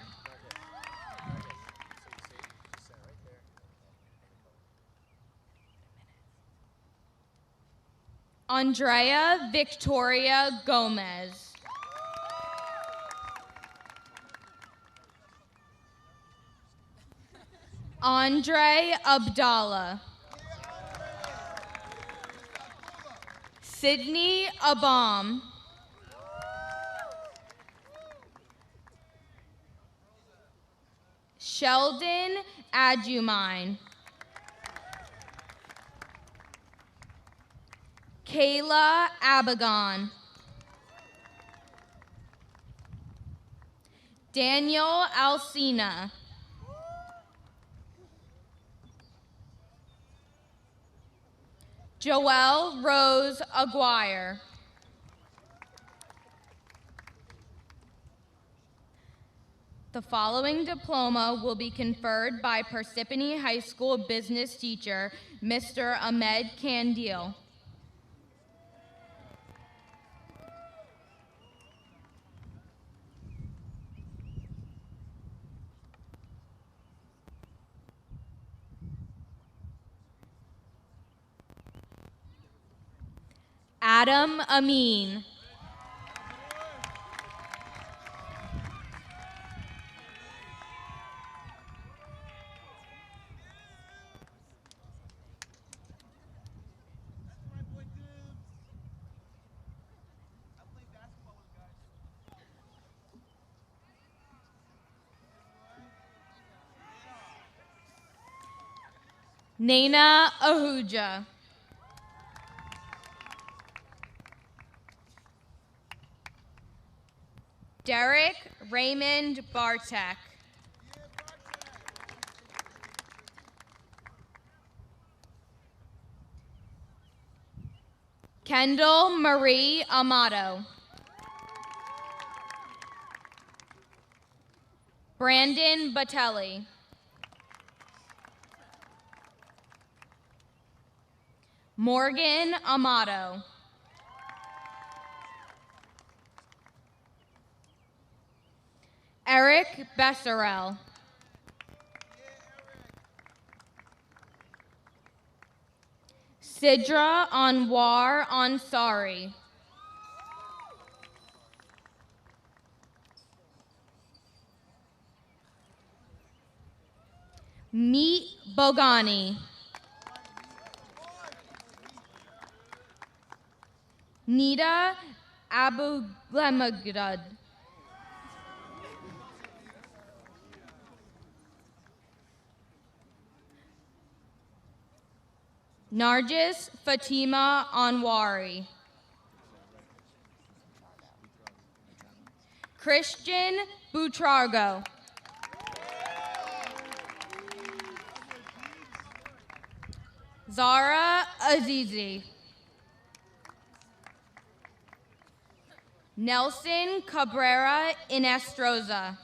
Andrea Victoria Gomez. Andre Abdallah. Sydney Abam. Sheldon Adjumine. Kayla Abagon. Daniel Alcina. Joelle Rose Aguirre. The following diploma will be conferred by Parsippany High School business teacher, Mr. Ahmed Kandil. Adam Amin. Naina Ahuja. Derek Raymond Bartek. Kendall Marie Amato. Brandon Batelli. Morgan Amato. Eric Besserell. Sidra Anwar Ansari. Meet Bogani. Nita Abuglemagad. Nargis Fatima Anwari. Christian Butrargo. Zara Azizi. Nelson Cabrera Inestroza.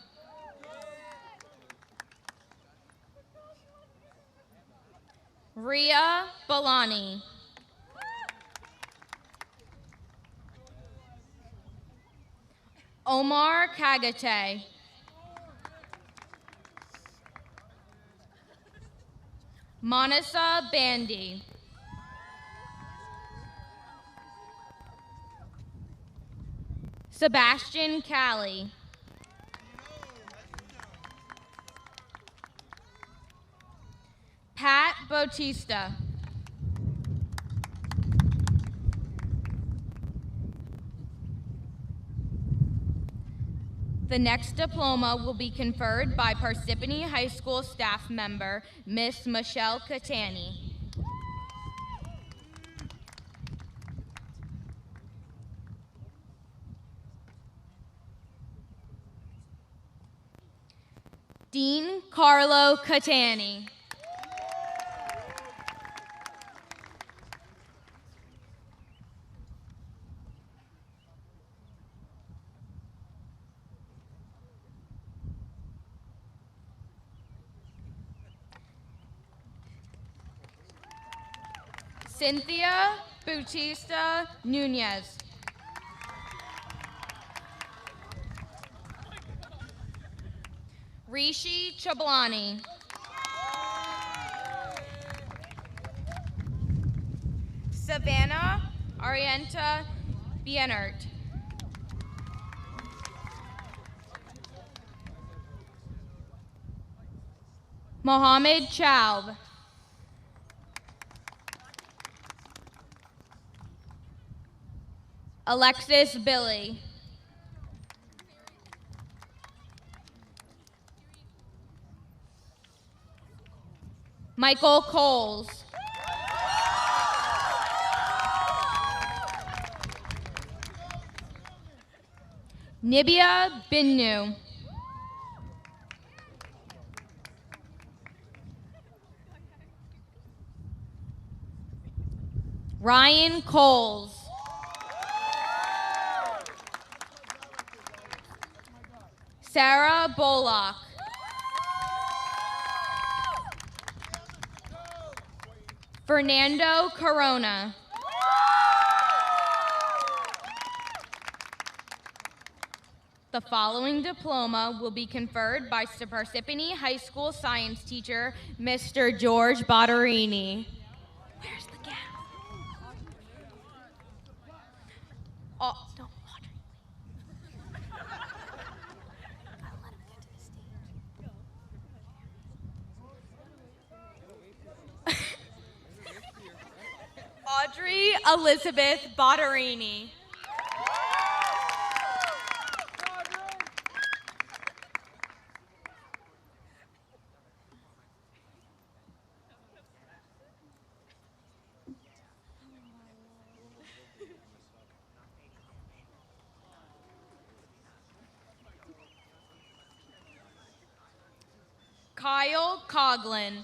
Ria Balani. Omar Kagate. Manasa Bandy. Sebastian Cali. Pat Bautista. The next diploma will be conferred by Parsippany High School staff member, Miss Michelle Catani. Dean Carlo Catani. Cynthia Bautista Nunez. Rishi Chablani. Savannah Arienta Bienert. Mohammed Chaub. Alexis Billy. Michael Coles. Nibia Binnu. Ryan Coles. Sarah Bullock. Fernando Corona. The following diploma will be conferred by Parsippany High School science teacher, Mr. George Botterini. Where's the gap? Oh, no, Audrey. Gotta let him get to the stage. Audrey Elizabeth Botterini. Kyle Coughlin.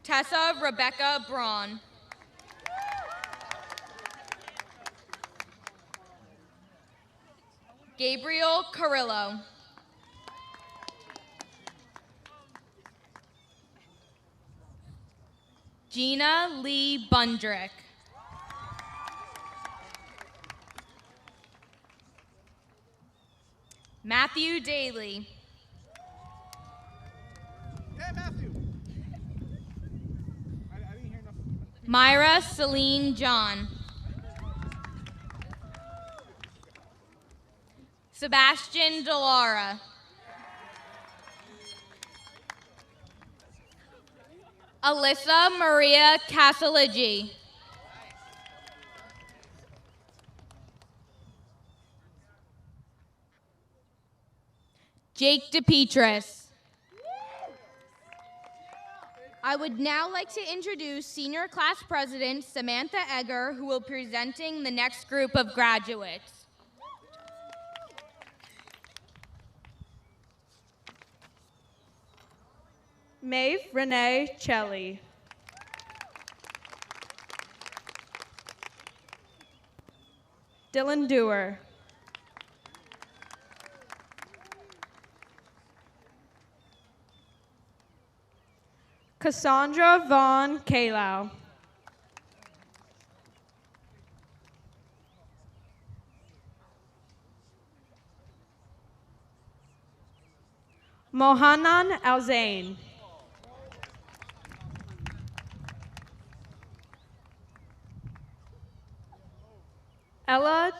Tessa Rebecca Braun. Gabriel Carrillo. Gina Lee Bundrick. Matthew Daly. Hey, Matthew. I didn't hear nothing. Myra Celine John. Sebastian Delara. Alyssa Maria Casaligi. Jake DePetris. I would now like to introduce Senior Class President Samantha Egger, who will be presenting the next group of graduates. Maeve Renee Chelly. Dylan Dewar. Cassandra Vaughn Kalow. Mohanan Alzain.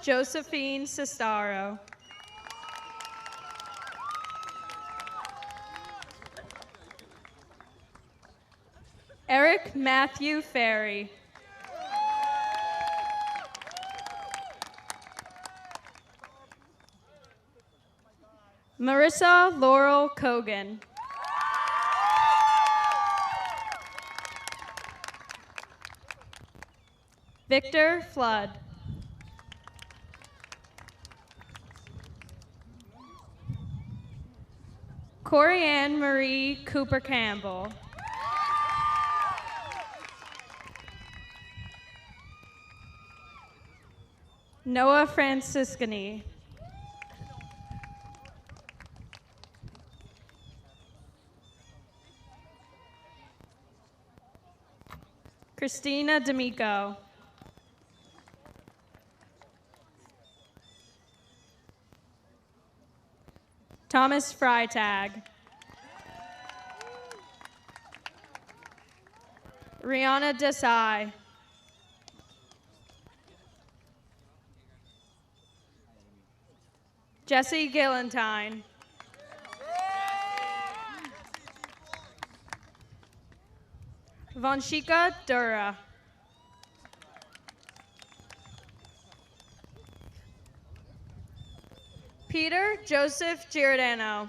Josephine Sestaro. Eric Matthew Ferry. Marissa Laurel Kogan. Victor Flood. Corey Ann Marie Cooper Campbell. Noah Franciscani. Christina D'Amico. Thomas Freitag. Rihanna Desai. Jesse Gillentine. Vanshika Dura. Peter Joseph Giordano.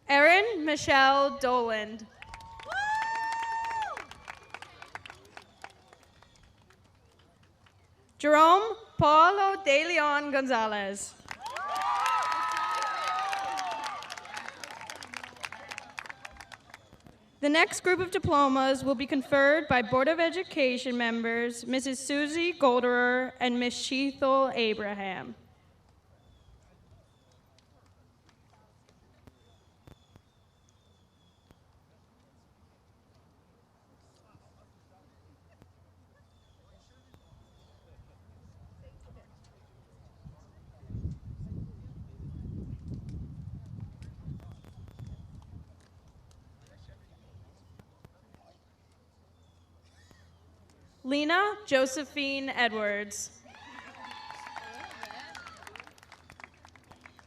Erin Michelle Doland. Jerome Paulo De Leon Gonzalez. The next group of diplomas will be conferred by Board of Education members Mrs. Susie Golderer and Ms. Sheethel Abraham. Lena Josephine Edwards.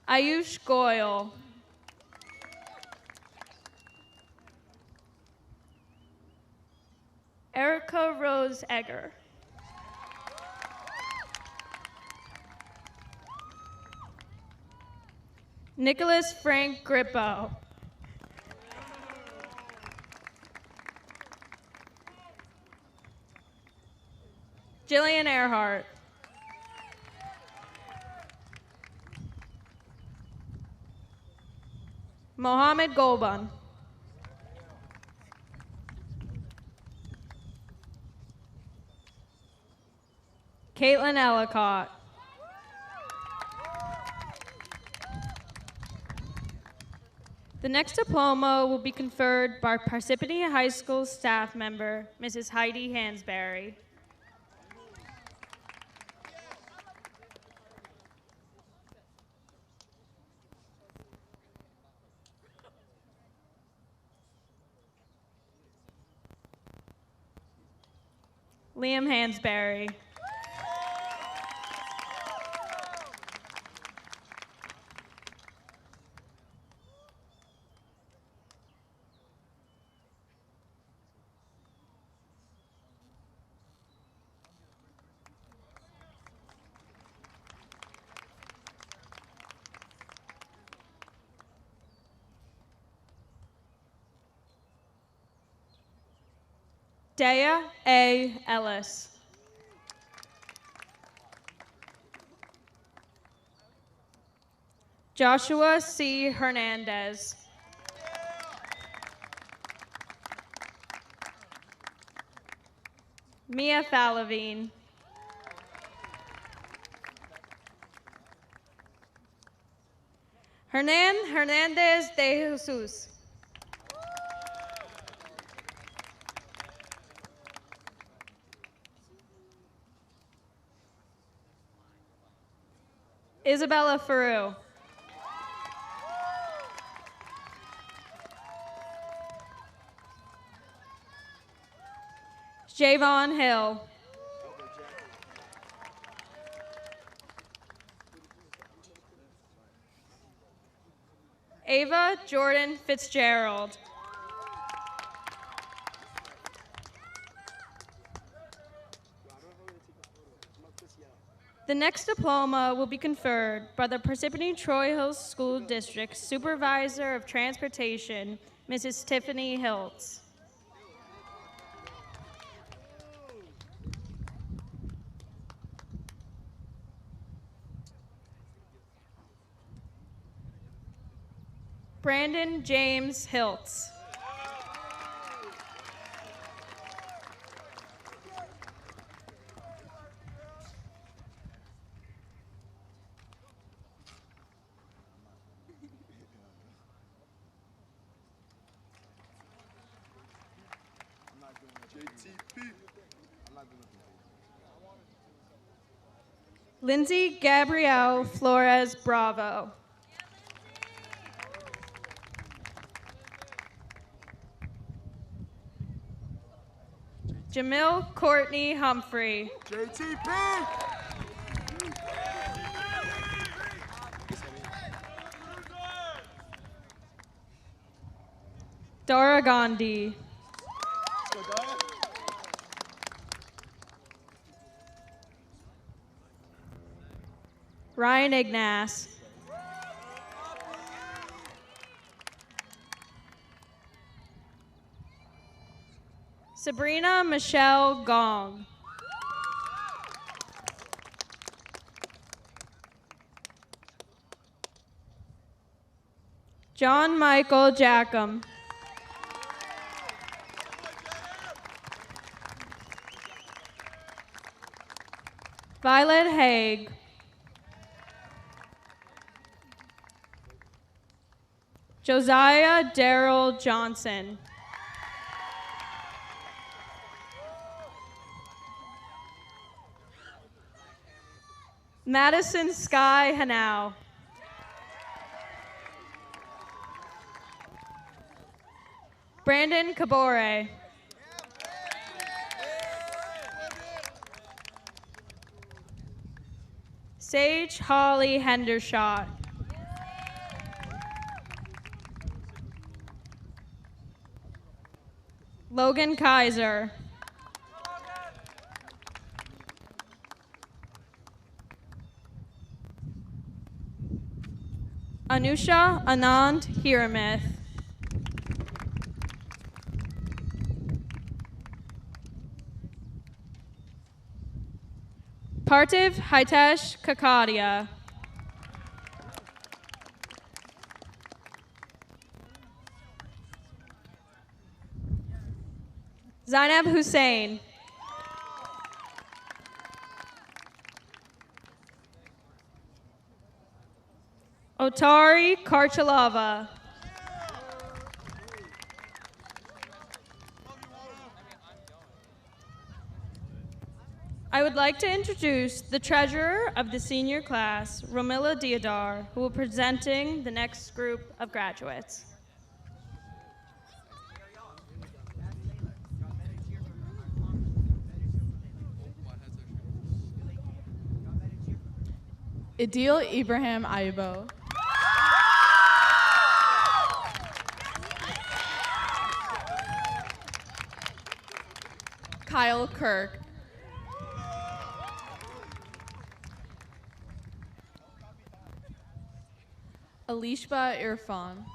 Ayush Goyal. Erica Rose Egger. Nicholas Frank Grippo. Jillian Earhart. Mohammed Golban. Caitlin Ellicott. The next diploma will be conferred by Parsippany High School staff member, Mrs. Heidi Hansberry. Liam Hansberry. Dea A. Ellis. Joshua C. Hernandez. Mia Thalavine. Hernan Hernandez de Jesus. Isabella Faru. Javon Hill. Ava Jordan Fitzgerald. The next diploma will be conferred by the Parsippany Troy Hills School District Supervisor of Transportation, Mrs. Tiffany Hiltz. Brandon James Hiltz. Lindsay Gabrielle Flores Bravo. Jamil Courtney Humphrey. JTP! Dara Gandhi. Ryan Ignace. Sabrina Michelle Gong. John Michael Jackham. Violet Haig. Josiah Darrell Johnson. Madison Sky Hanau. Brandon Cabore. Sage Holly Hendershot. Logan Kaiser. Anusha Anand Hiramith. Parthiv Hitesh Kakadia. Zainab Hussain. Otari Karchalava. I would like to introduce the treasurer of the senior class, Romila Diodar, who will be presenting the next group of graduates. Idil Ibrahim Ayubo. Kyle Kirk. Alishba Irfan.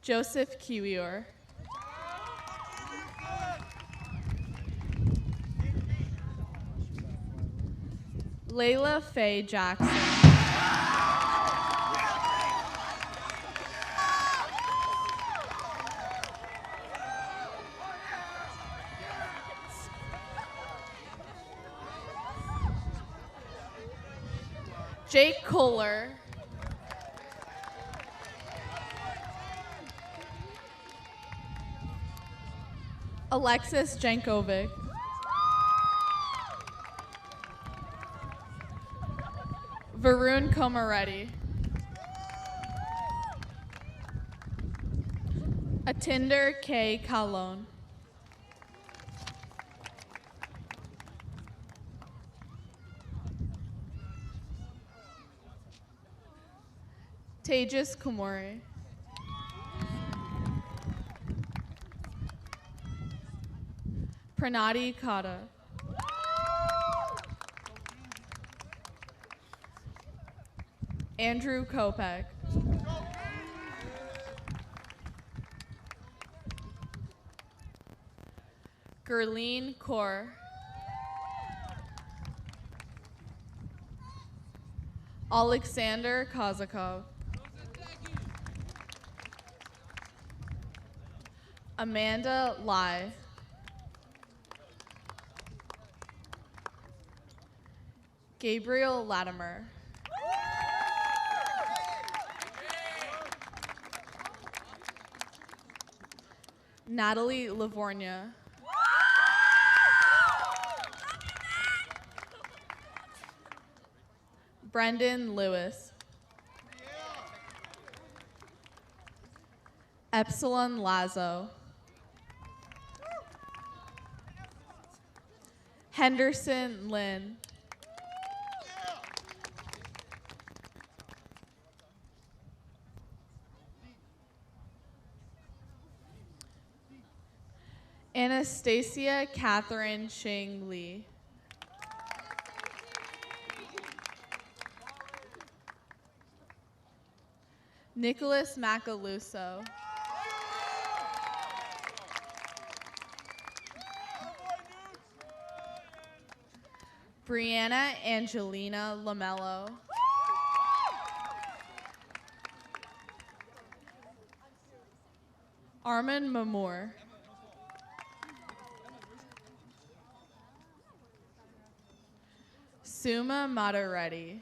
Joseph Kiwior. Layla Faye Jackson. Jake Kohler. Alexis Jankovic. Varun Komareddy. Atinder K. Kalon. Tejas Kumori. Pranati Kata. Andrew Kopek. Gurleen Kaur. Alexander Kozakov. Amanda Lai. Gabriel Latimer. Natalie Livornia. Brendan Lewis. Epsilon Lazo. Henderson Lynn. Anastasia Catherine Shing Lee. Nicholas Macaluso. Brianna Angelina Lamello. Armin Mamour. Suma Matareddy.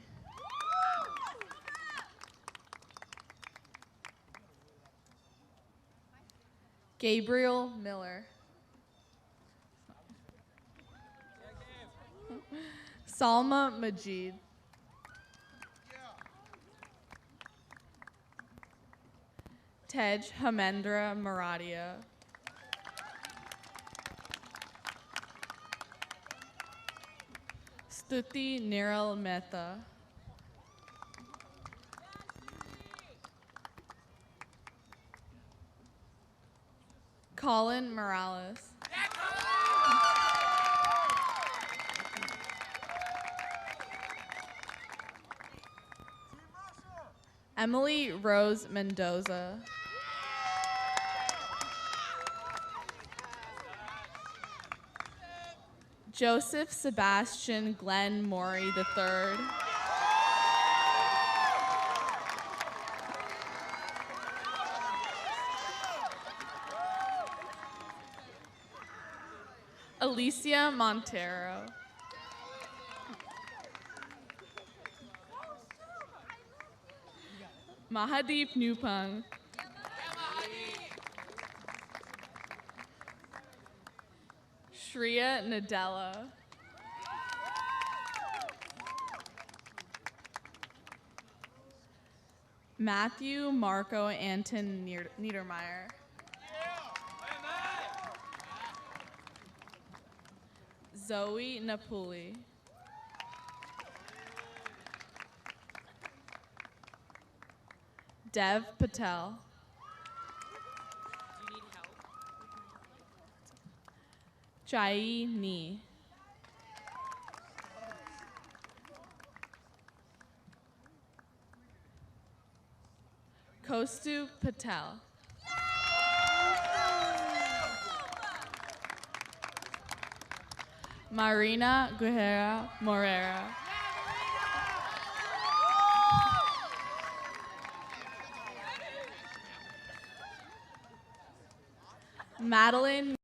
Gabriel Miller. Salma Majid. Tej Hamendra Maradia. Stuti Niral Mehta. Colin Morales. Emily Rose Mendoza. Joseph Sebastian Glenn Morey III. Alicia Montero. Mahadeep Nupang. Shreya Nadella. Matthew Marco Anton Niedermeyer. Zoe Napoli. Dev Patel. Jai Ni. Kostu Patel. Marina Guerrera Morera. Madeline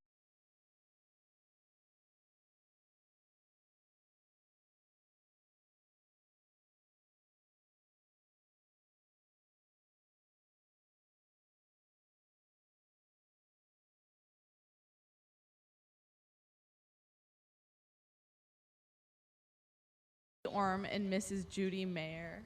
Orm and Mrs. Judy Mayer.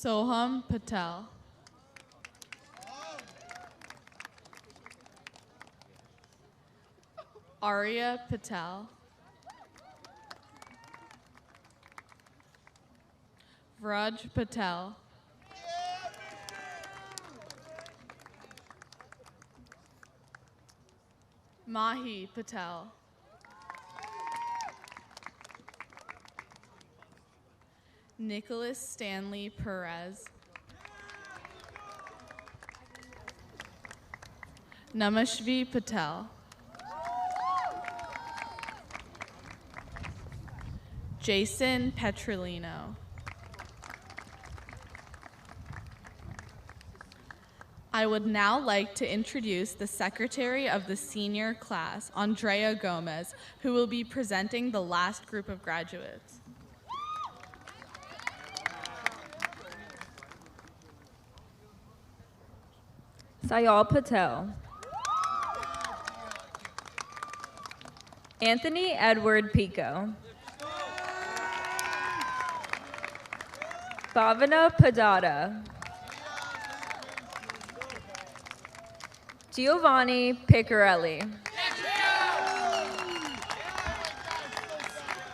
Soham Patel. Arya Patel. Vraj Patel. Mahi Patel. Nicholas Stanley Perez. Namashvi Patel. Jason Petrolino. I would now like to introduce the secretary of the senior class, Andrea Gomez, who will be presenting the last group of graduates. Sayal Patel. Anthony Edward Pico. Bhavana Padada. Giovanni Piccarelli.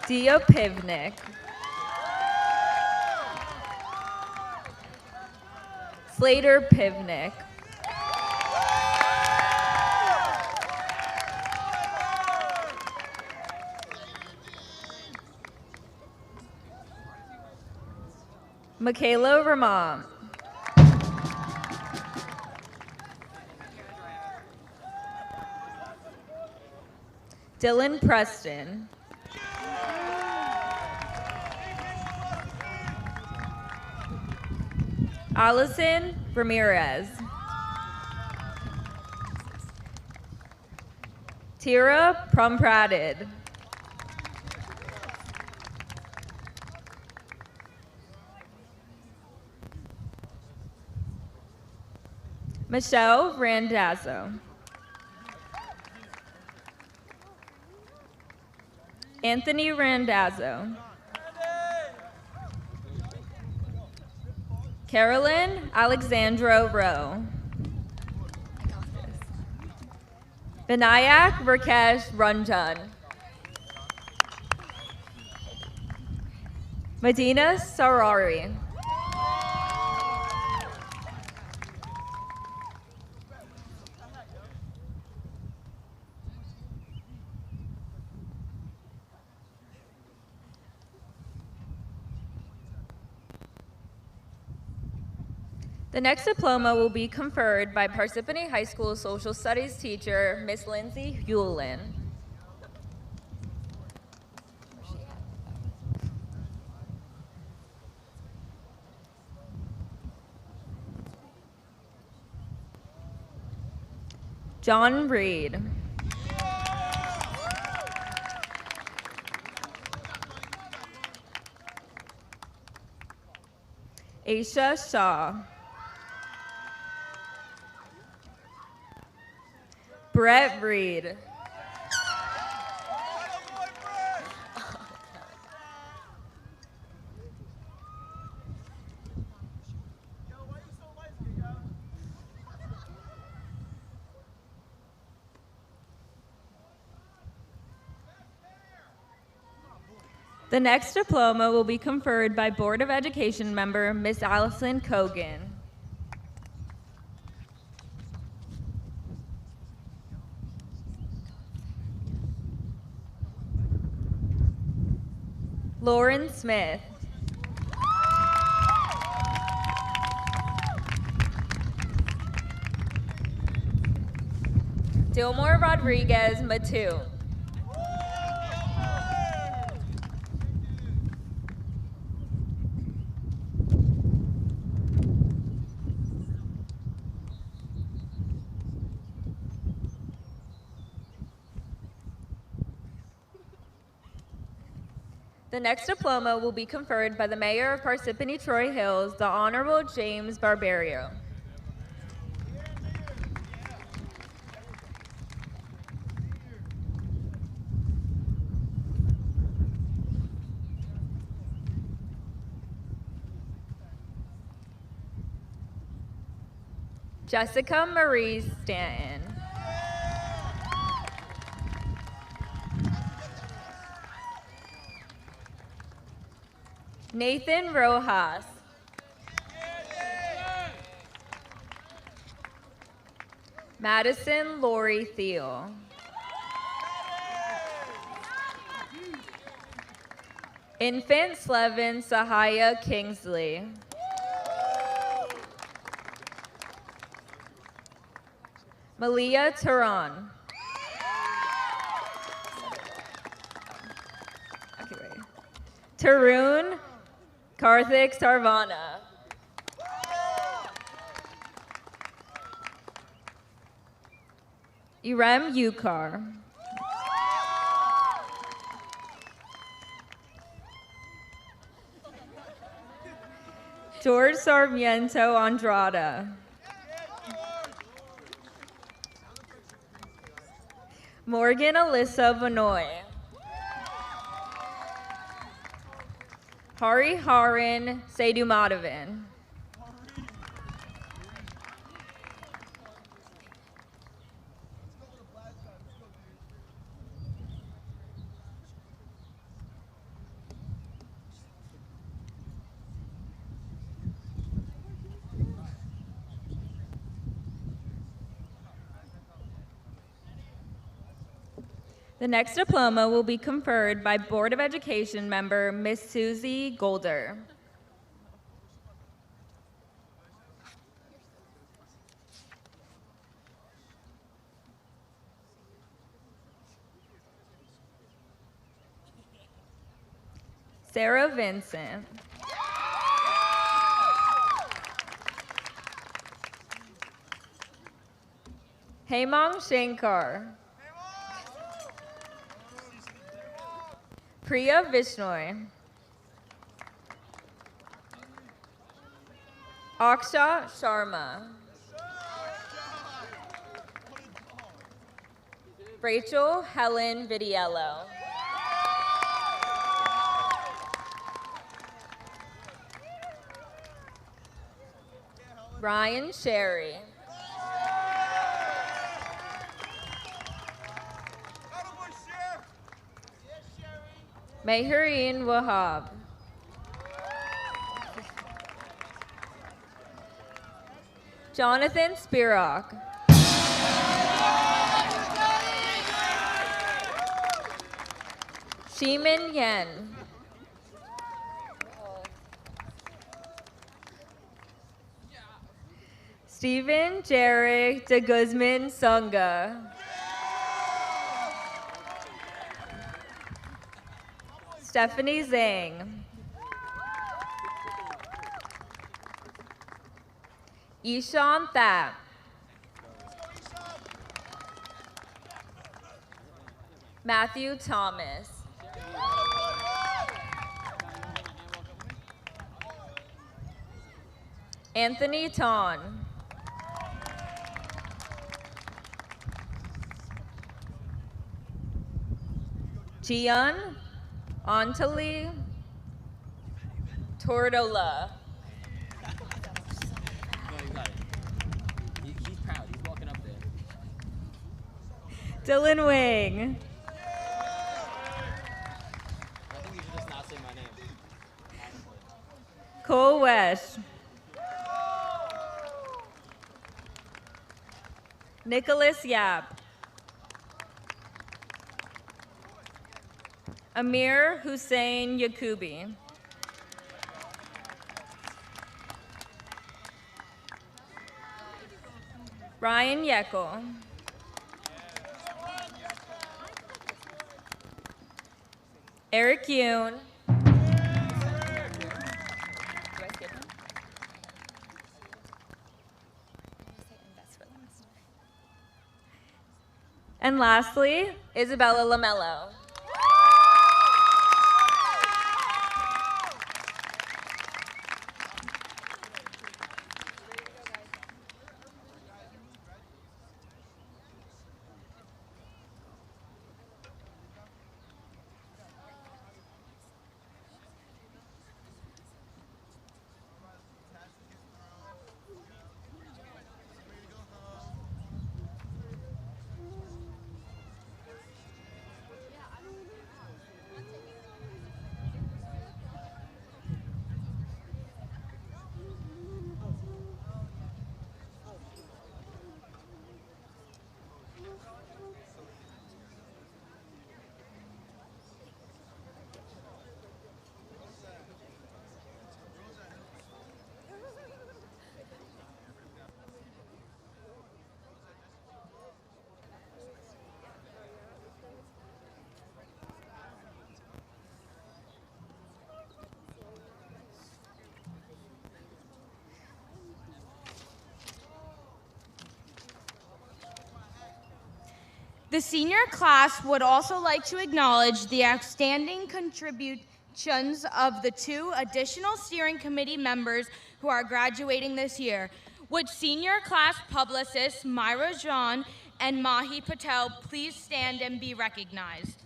Dia Pivnik. Slater Pivnik. Michaela Ramon. Dylan Preston. Allison Ramirez. Tira Prumprated. Michelle Randazzo. Anthony Randazzo. Carolyn Alexandra Rowe. Vinayak Rakesh Ranjan. Medina Sarari. The next diploma will be conferred by Parsippany High School Social Studies teacher, Miss Lindsay Hewlin. John Reed. Aisha Shaw. Brett Reed. The next diploma will be conferred by Board of Education member Miss Allison Kogan. Lauren Smith. Dilmore Rodriguez Matu. The next diploma will be conferred by the Mayor of Parsippany Troy Hills, the Honorable James Barbario. Jessica Marie Stanton. Nathan Rojas. Madison Lori Thiel. Infant Slevin Sahaya Kingsley. Malia Turan. Okay, wait. Tarun Karthik Sarvana. Irem Yukar. George Sarmiento Andrada. Morgan Alyssa Vanoy. Hari Haran Sedumadovin. The next diploma will be conferred by Board of Education member Miss Susie Golder. Sarah Vincent. Hemang Shankar. Priya Vishnoy. Aksha Sharma. Rachel Helen Vidiello. Ryan Sherry. Mehreen Wahab. Jonathan Spirock. Shimin Yen. Stephen Jerry de Guzman Sunga. Stephanie Zhang. Ishan Thap. Matthew Thomas. Anthony Ton. Gian Antali Tordola. He's proud. He's walking up there. Dylan Wing. I think you should just not say my name. Cole West. Nicholas Yap. Amir Hussein Yakubi. Ryan Yeckel. Eric Yoon. And lastly, Isabella Lamello. The senior class would also like to acknowledge the outstanding contributions of the 2 additional steering committee members who are graduating this year. Would senior class publicists Myra John and Mahi Patel please stand and be recognized?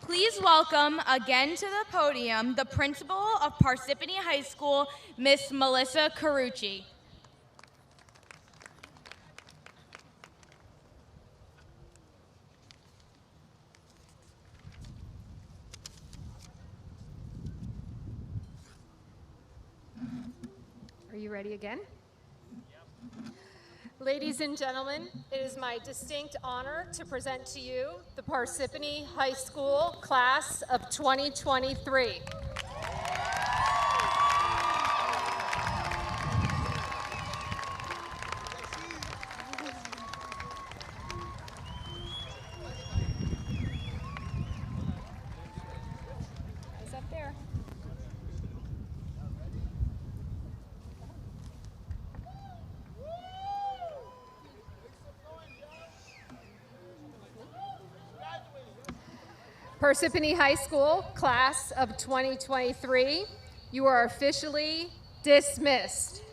Please welcome again to the podium the principal of Parsippany High School, Miss Melissa Carucci. Are you ready again? Ladies and gentlemen, it is my distinct honor to present to you the Parsippany High School class of 2023. Eyes up there. Parsippany High School, class of 2023, you are officially dismissed.